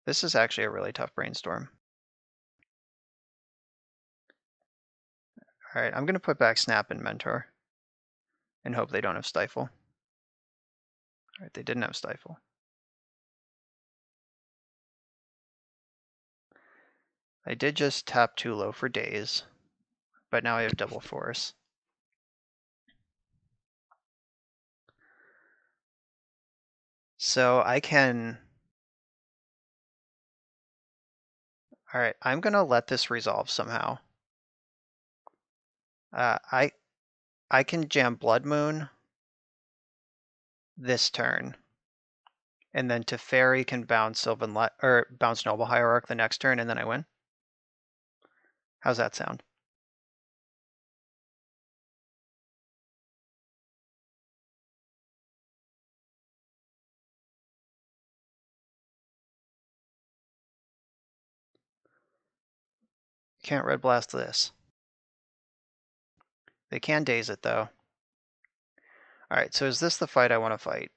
This is actually a really tough brainstorm. All right, I'm going to put back Snap and Mentor and hope they don't have Stifle. All right, they didn't have Stifle. I did just tap too low for Daze, but now I have double Force. So I can... All right, I'm going to let this resolve somehow. I can jam Blood Moon this turn, and then Teferi can bounce bounce Noble Hierarch the next turn, and then I win. How's that sound? Can't Red Blast this. They can Daze it though. All right, so is this the fight I want to fight?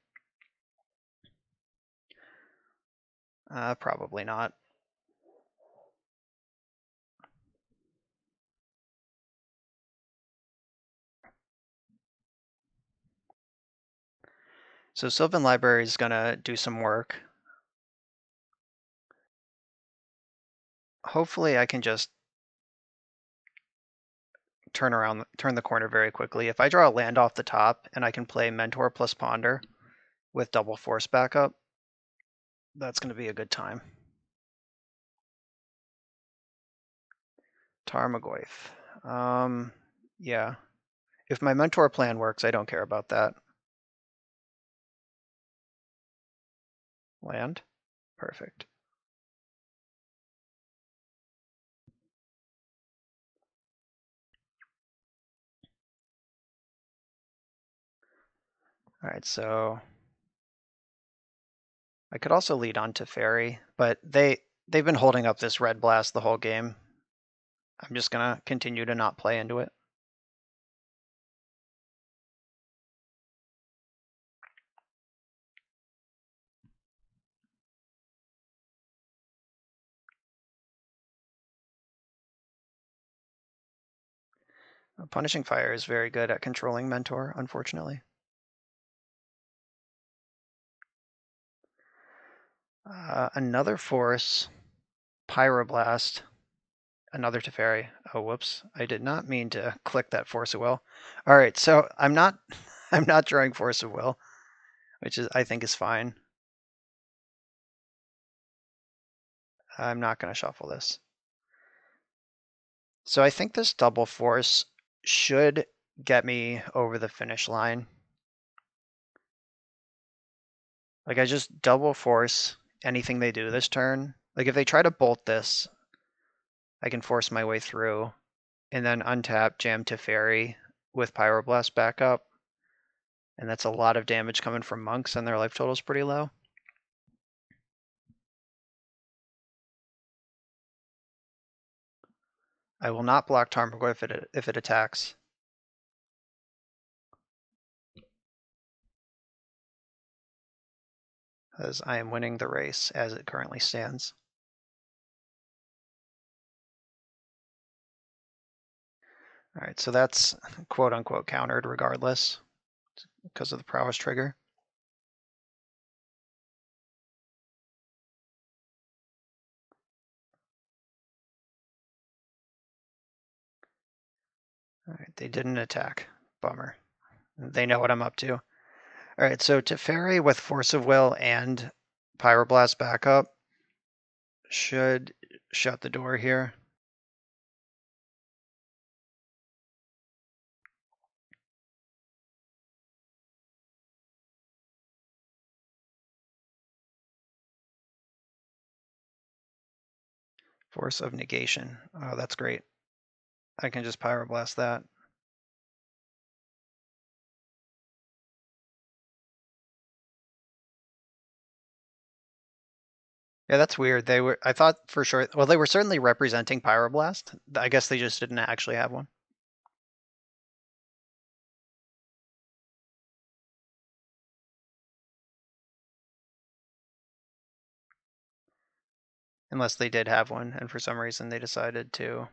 Probably not. So Sylvan Library is gonna do some work. Hopefully I can just turn the corner very quickly. If I draw a land off the top and I can play Mentor plus Ponder with double Force backup, that's gonna be a good time. Tarmogoyf. Yeah. If my Mentor plan works, I don't care about that. Land? Perfect. All right, so I could also lead on to Fairy, but they've been holding up this Red Blast the whole game. I'm just gonna continue to not play into it. Punishing Fire is very good at controlling Mentor, unfortunately. Another Force, Pyroblast, another Teferi. Oh, whoops! I did not mean to click that Force of Will. All right, so I'm not drawing Force of Will, which I think is fine. I'm not going to shuffle this. So I think this double Force should get me over the finish line. Like I just double Force anything they do this turn. Like if they try to bolt this, I can force my way through, and then untap, jam Teferi with Pyroblast backup. And that's a lot of damage coming from monks, and their life total is pretty low. I will not block Tarmogoyf if it attacks. As I am winning the race as it currently stands. All right, so that's quote unquote countered regardless because of the prowess trigger. All right, they didn't attack. Bummer. They know what I'm up to. All right, so Teferi with Force of Will and Pyroblast backup should shut the door here. Force of Negation. Oh, that's great. I can just Pyroblast that. Yeah, that's weird. I thought for sure, well, they were certainly representing Pyroblast. I guess they just didn't actually have one. Unless they did have one, and for some reason they decided to.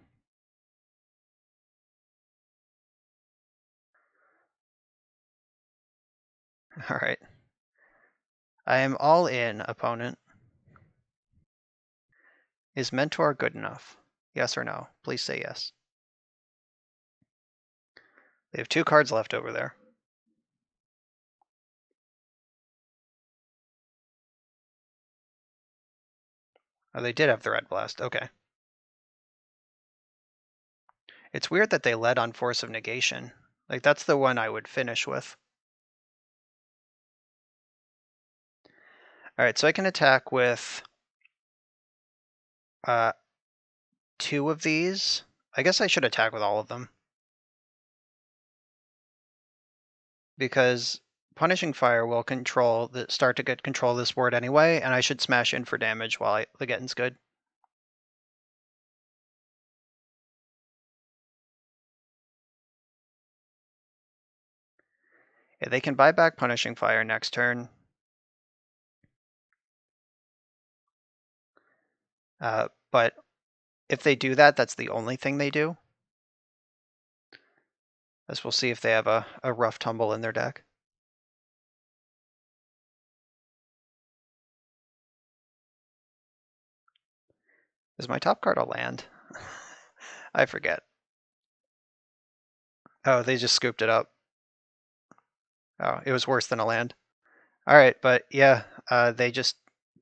All right. I am all in, opponent. Is Mentor good enough? Yes or no? Please say yes. They have 2 cards left over there. Oh, they did have the Red Blast. Okay. It's weird that they led on Force of Negation. Like, that's the one I would finish with. All right, so I can attack with 2 of these. I guess I should attack with all of them. Because Punishing Fire will start to get control of this board anyway, and I should smash in for damage while the getting's good. Yeah, they can buy back Punishing Fire next turn. But if they do that, that's the only thing they do. As we'll see if they have a rough tumble in their deck. Is my top card a land? I forget. Oh, they just scooped it up. Oh, it was worse than a land. All right, but yeah, they just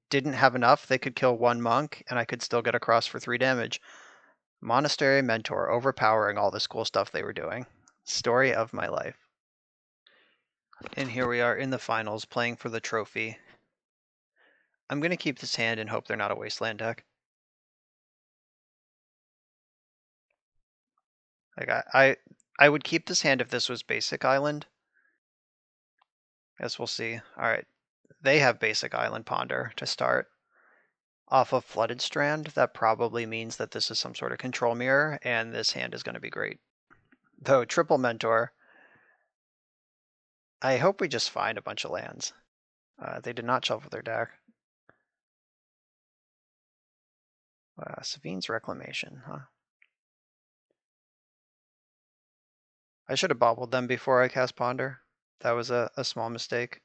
didn't have enough. They could kill 1 monk, and I could still get across for 3 damage. Monastery Mentor, overpowering all this cool stuff they were doing. Story of my life. And here we are in the finals, playing for the trophy. I'm going to keep this hand and hope they're not a wasteland deck. Like I would keep this hand if this was basic island. Guess we'll see. All right, they have basic island ponder to start. Off of Flooded Strand, that probably means that this is some sort of control mirror, and this hand is going to be great. Though triple mentor, I hope we just find a bunch of lands. They did not shuffle their deck. Savine's Reclamation, huh? I should have bobbled them before I cast Ponder. That was a small mistake.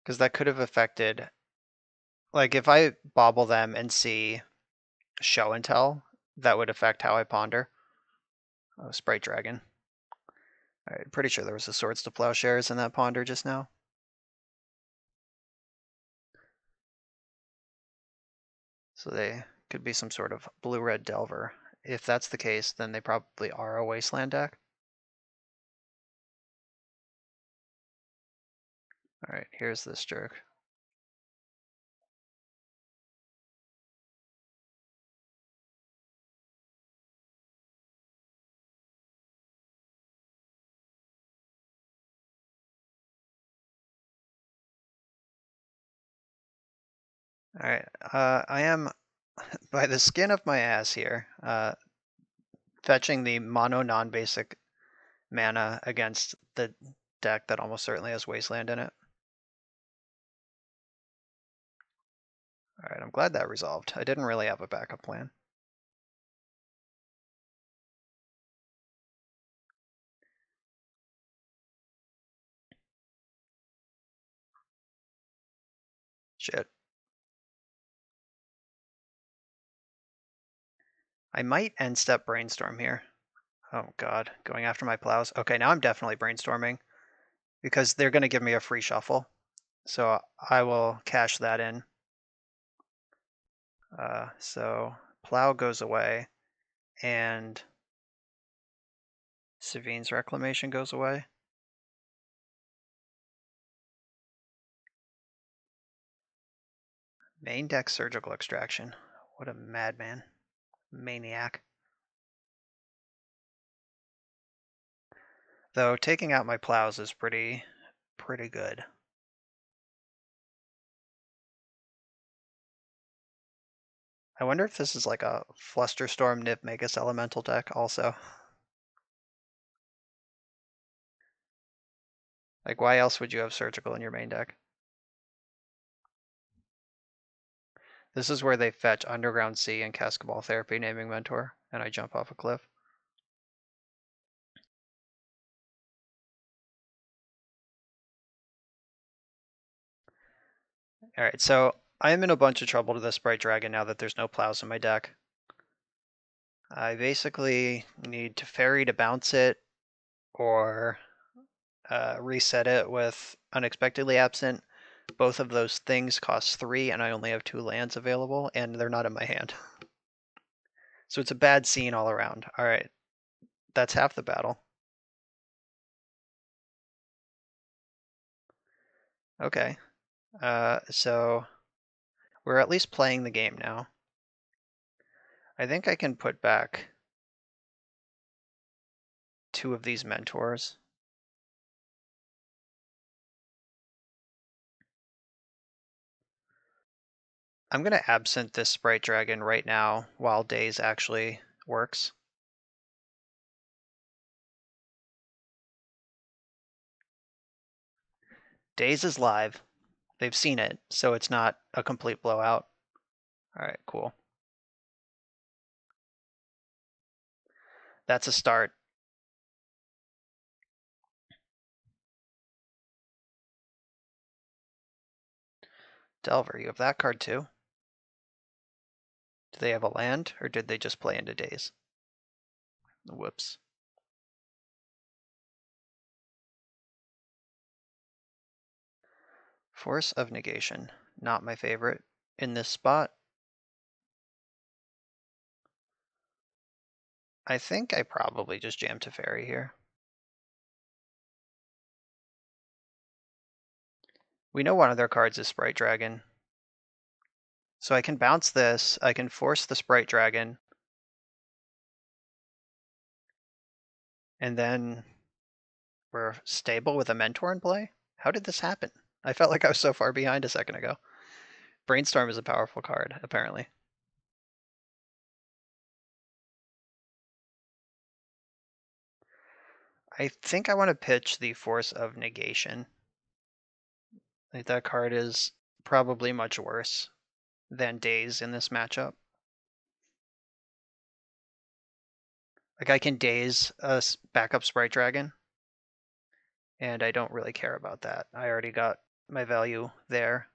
Because that could have affected, like if I bobble them and see Show and Tell, that would affect how I ponder. Oh, Sprite Dragon. Alright, pretty sure there was a Swords to Plowshares in that ponder just now. So they could be some sort of blue-red Delver. If that's the case, then they probably are a Wasteland deck. Alright, here's this jerk. All right, I am, by the skin of my ass here, fetching the mono non-basic mana against the deck that almost certainly has Wasteland in it. All right, I'm glad that resolved. I didn't really have a backup plan. Shit. I might end step Brainstorm here. Oh god, going after my plows. Okay, now I'm definitely brainstorming because they're going to give me a free shuffle. So I will cash that in. So plow goes away and Savine's Reclamation goes away. Main deck Surgical Extraction. What a madman. Maniac. Though taking out my plows is pretty good. I wonder if this is like a Flusterstorm Nip Magus Elemental deck also. Like, why else would you have Surgical in your main deck? This is where they fetch Underground Sea and Cascaball Therapy Naming Mentor, and I jump off a cliff. Alright, so I'm in a bunch of trouble to this Bright Dragon now that there's no plows in my deck. I basically need to Fairy to bounce it, or reset it with Unexpectedly Absent. Both of those things cost 3, and I only have 2 lands available, and they're not in my hand. So it's a bad scene all around. Alright, that's half the battle. Okay, so we're at least playing the game now. I think I can put back 2 of these mentors. I'm going to absent this Sprite Dragon right now while Daze actually works. Daze is live. They've seen it, so it's not a complete blowout. All right, cool. That's a start. Delver, you have that card too? Do they have a land, or did they just play into Daze? Whoops. Force of Negation. Not my favorite in this spot. I think I probably just jammed to Fairy here. We know one of their cards is Sprite Dragon. So I can bounce this, I can force the Sprite Dragon, and then we're stable with a Mentor in play? How did this happen? I felt like I was so far behind a second ago. Brainstorm is a powerful card, apparently. I think I want to pitch the Force of Negation. Like, that card is probably much worse than Daze in this matchup. Like, I can Daze a backup Sprite Dragon, and I don't really care about that. I already got my value there.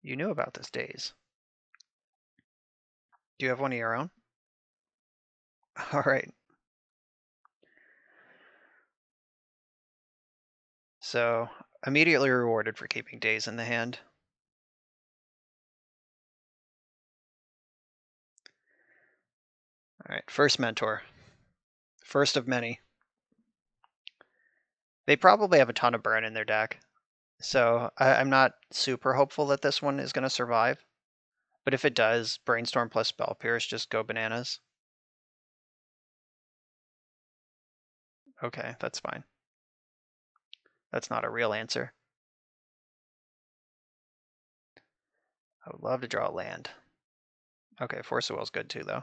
You knew about this Daze. Do you have one of your own? All right. So, immediately rewarded for keeping Daze in the hand. All right, first Mentor. First of many. They probably have a ton of burn in their deck, so I'm not super hopeful that this one is going to survive. But if it does, Brainstorm plus Spell Pierce just go bananas. Okay, that's fine. That's not a real answer. I would love to draw a land. Okay, Force of Will's good too, though.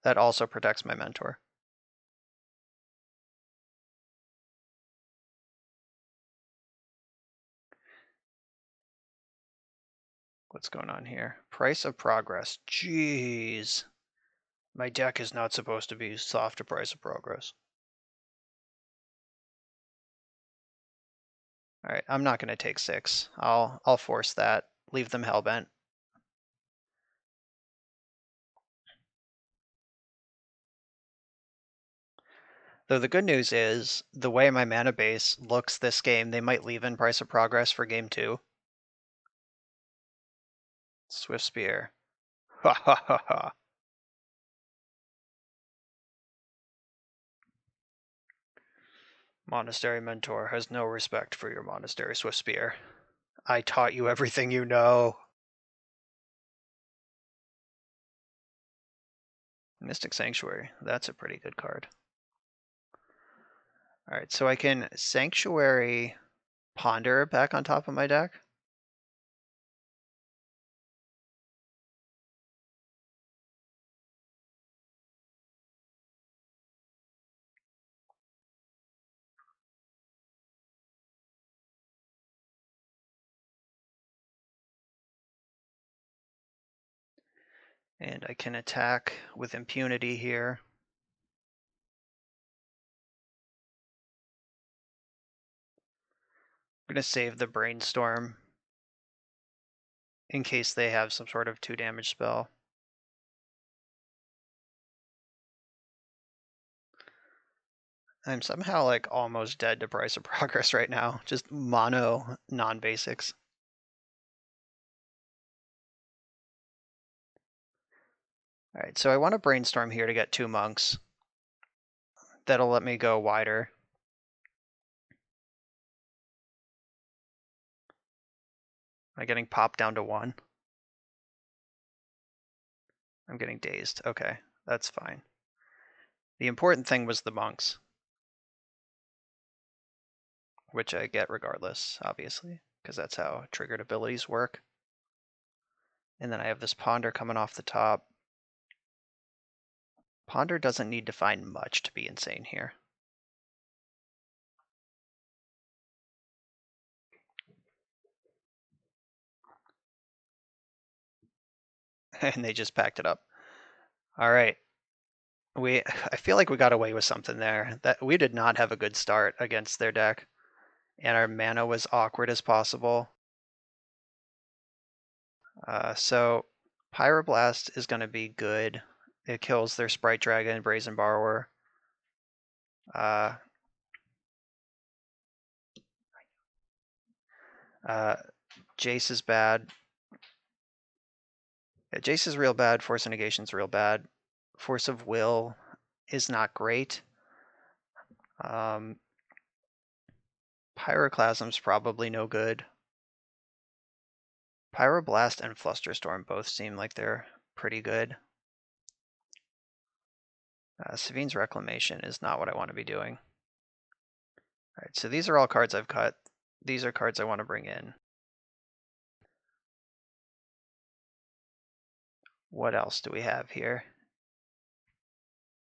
That also protects my mentor. What's going on here? Price of Progress. Jeez. My deck is not supposed to be soft to Price of Progress. All right, I'm not going to take 6. I'll force that. Leave them hellbent. Though the good news is, the way my mana base looks this game, they might leave in Price of Progress for game 2. Swift Spear. Ha ha ha ha. Monastery Mentor has no respect for your Monastery Swift Spear. I taught you everything you know. Mystic Sanctuary. That's a pretty good card. Alright, so I can Sanctuary Ponder back on top of my deck. And I can attack with impunity here. I'm going to save the Brainstorm in case they have some sort of 2 damage spell. I'm somehow like almost dead to Price of Progress right now. Just mono non-basics. Alright, so I want to Brainstorm here to get 2 monks. That'll let me go wider. Am I getting popped down to 1? I'm getting dazed. Okay, that's fine. The important thing was the monks, which I get regardless, obviously, because that's how triggered abilities work. And then I have this Ponder coming off the top. Ponder doesn't need to find much to be insane here. And they just packed it up. All right. I feel like we got away with something there. That we did not have a good start against their deck, and our mana was awkward as possible. So Pyroblast is going to be good. It kills their Sprite Dragon, Brazen Borrower. Jace is bad. Yeah, Jace is real bad. Force of Negation's real bad. Force of Will is not great. Pyroclasm's probably no good. Pyroblast and Flusterstorm both seem like they're pretty good. Savine's Reclamation is not what I want to be doing. Alright, so these are all cards I've cut. These are cards I want to bring in. What else do we have here?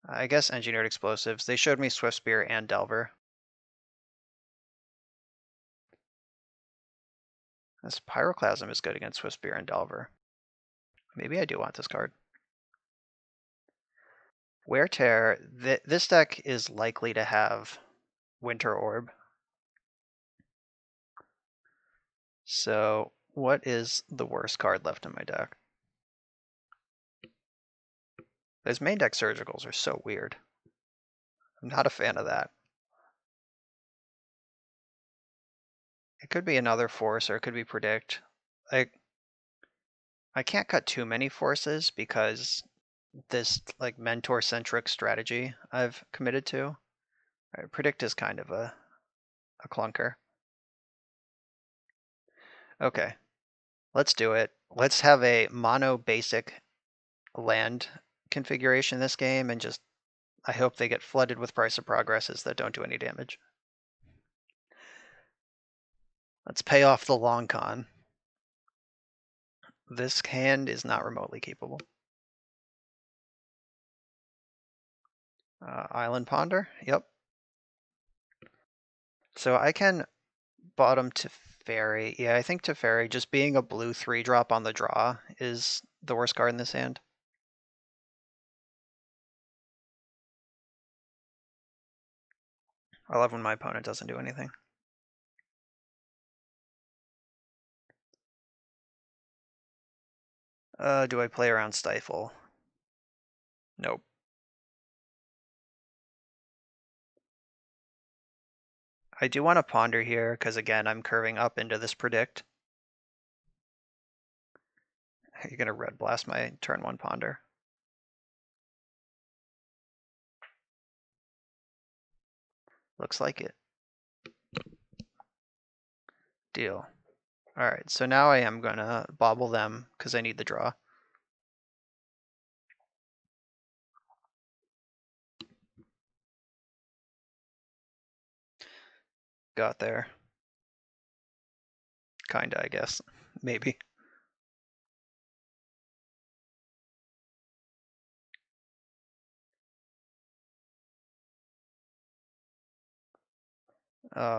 I guess Engineered Explosives. They showed me Swift Spear and Delver. This Pyroclasm is good against Swift Spear and Delver. Maybe I do want this card. Wear Tear. This deck is likely to have Winter Orb. So what is the worst card left in my deck? Those main deck Surgicals are so weird. I'm not a fan of that. It could be another Force or it could be Predict. I can't cut too many forces because this like mentor-centric strategy I've committed to. Right, Predict is kind of a clunker. Okay, let's do it. Let's have a mono basic land configuration this game and just I hope they get flooded with Price of Progresses that don't do any damage. Let's pay off the long con. This hand is not remotely capable. Island Ponder, yep. So I can bottom Teferi. Yeah, I think Teferi, just being a blue 3-drop on the draw, is the worst card in this hand. I love when my opponent doesn't do anything. Do I play around Stifle? Nope. I do want to Ponder here, because again, I'm curving up into this Predict. You're going to Red Blast my turn 1 Ponder. Looks like it. Deal. Alright, so now I am going to Bauble them, because I need the draw. Got there. Kinda, I guess. Maybe.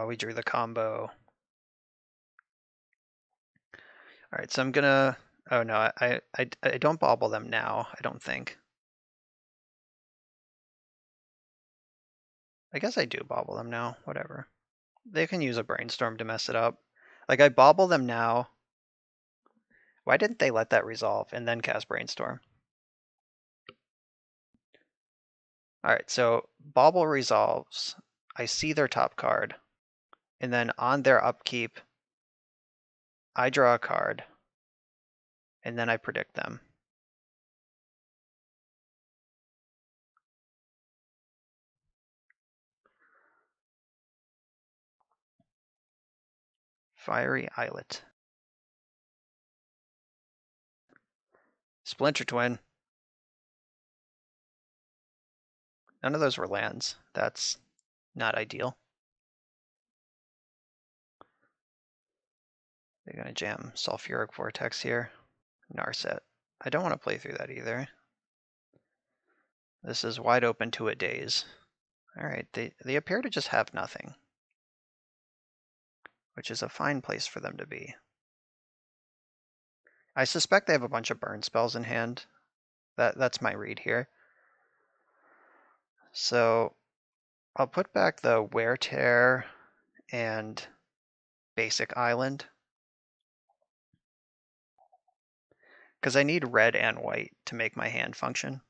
We drew the combo. Alright, so I'm gonna... Oh no, I don't Bauble them now, I don't think. I guess I do Bauble them now, whatever. They can use a Brainstorm to mess it up. Like, I Bauble them now. Why didn't they let that resolve and then cast Brainstorm? Alright, so Bauble resolves. I see their top card. And then on their upkeep, I draw a card. And then I predict them. Fiery Islet. Splinter Twin. None of those were lands. That's not ideal. They're gonna jam Sulfuric Vortex here. Narset. I don't want to play through that either. This is wide open to a Daze. Alright, they appear to just have nothing. Which is a fine place for them to be. I suspect they have a bunch of burn spells in hand. That's my read here. So I'll put back the Wear Tear and Basic Island. Because I need red and white to make my hand function.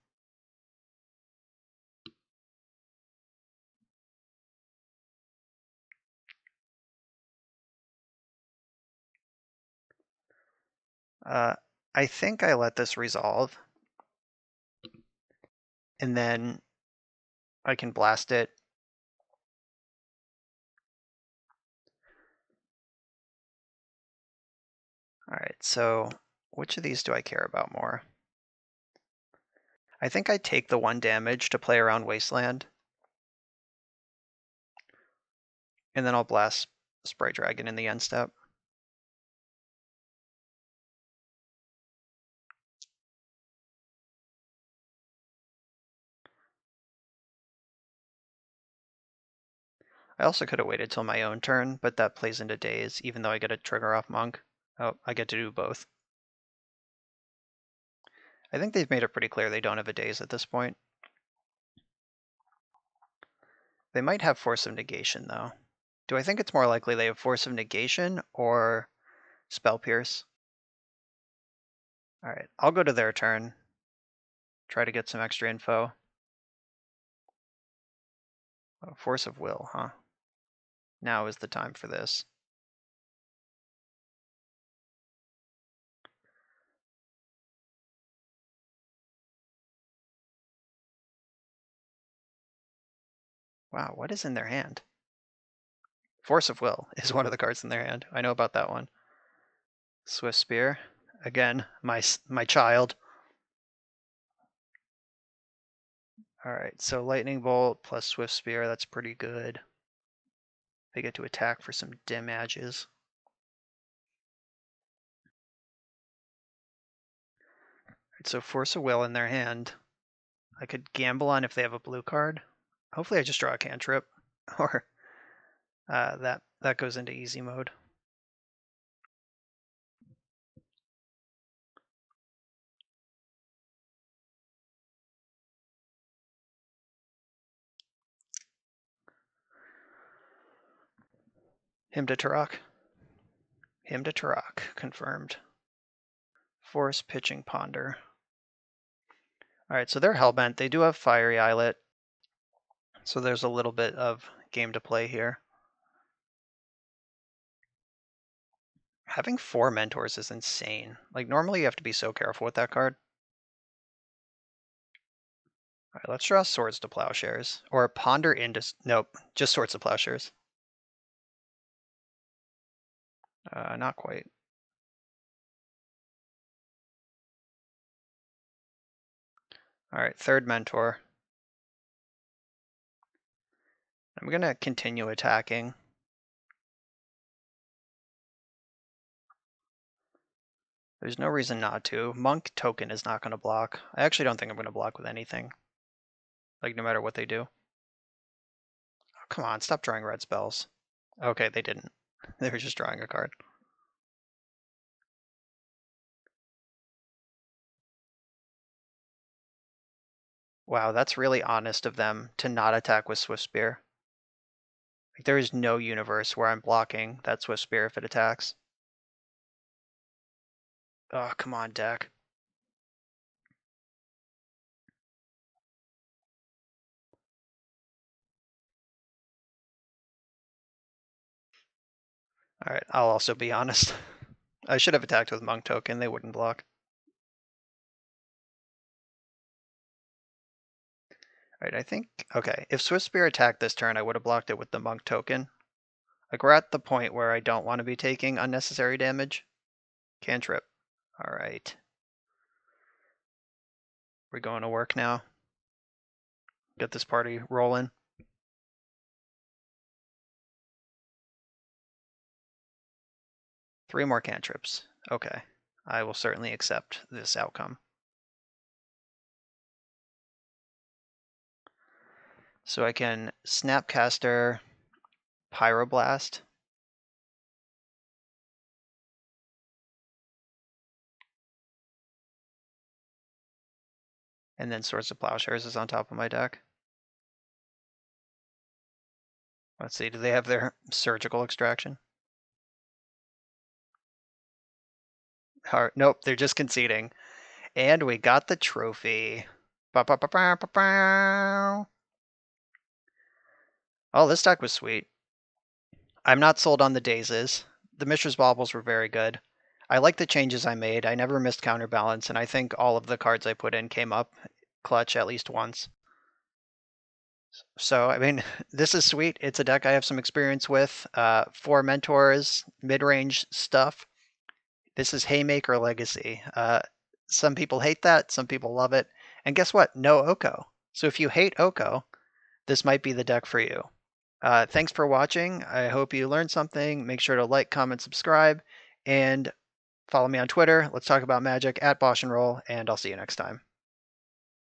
I think I let this resolve. And then I can blast it. Alright, so which of these do I care about more? I think I take the 1 damage to play around Wasteland. And then I'll blast Spray Dragon in the end step. I also could have waited till my own turn, but that plays into Daze, even though I get a trigger off Monk. Oh, I get to do both. I think they've made it pretty clear they don't have a Daze at this point. They might have Force of Negation, though. Do I think it's more likely they have Force of Negation or Spell Pierce? Alright, I'll go to their turn. Try to get some extra info. Oh, Force of Will, huh? Now is the time for this. Wow, what is in their hand? Force of Will is one of the cards in their hand. I know about that one. Swift Spear. Again, my child. Alright, so Lightning Bolt plus Swift Spear, that's pretty good. They get to attack for some damages. Right, so Force of Will in their hand. I could gamble on if they have a blue card. Hopefully I just draw a cantrip, or that goes into easy mode. Him to Turok. Him to Turok, confirmed. Force, pitching, ponder. All right, so they're hellbent. They do have Fiery Islet, so there's a little bit of game to play here. Having 4 mentors is insane. Like, normally you have to be so careful with that card. All right, let's draw Swords to Plowshares. Or Ponder into... Nope, just Swords to Plowshares. Not quite. All right, 3rd Mentor. I'm going to continue attacking. There's no reason not to. Monk token is not going to block. I actually don't think I'm going to block with anything. Like, no matter what they do. Oh, come on, stop drawing red spells. Okay, they didn't. They were just drawing a card. Wow, that's really honest of them to not attack with Swift Spear. Like, there is no universe where I'm blocking that Swift Spear if it attacks. Oh, come on, deck. All right, I'll also be honest. I should have attacked with Monk token. They wouldn't block. All right, I think, okay, if Swift Spear attacked this turn, I would have blocked it with the Monk token. Like, we're at the point where I don't want to be taking unnecessary damage. Cantrip. All right. We're going to work now. Get this party rolling. Three more cantrips. Okay. I will certainly accept this outcome. So I can Snapcaster, Pyroblast. And then Swords of Plowshares is on top of my deck. Let's see, do they have their Surgical Extraction? Nope, they're just conceding. And we got the trophy. Oh, this deck was sweet. I'm not sold on the Dazes. The Mishra's Baubles were very good. I like the changes I made. I never missed Counterbalance, and I think all of the cards I put in came up clutch at least once. So, I mean, this is sweet. It's a deck I have some experience with. 4 mentors, mid-range stuff. This is Haymaker Legacy. Some people hate that, some people love it. And guess what? No Oko. So if you hate Oko, this might be the deck for you. Thanks for watching. I hope you learned something. Make sure to like, comment, subscribe, and follow me on Twitter. Let's talk about Magic at Bosch and Roll, and I'll see you next time.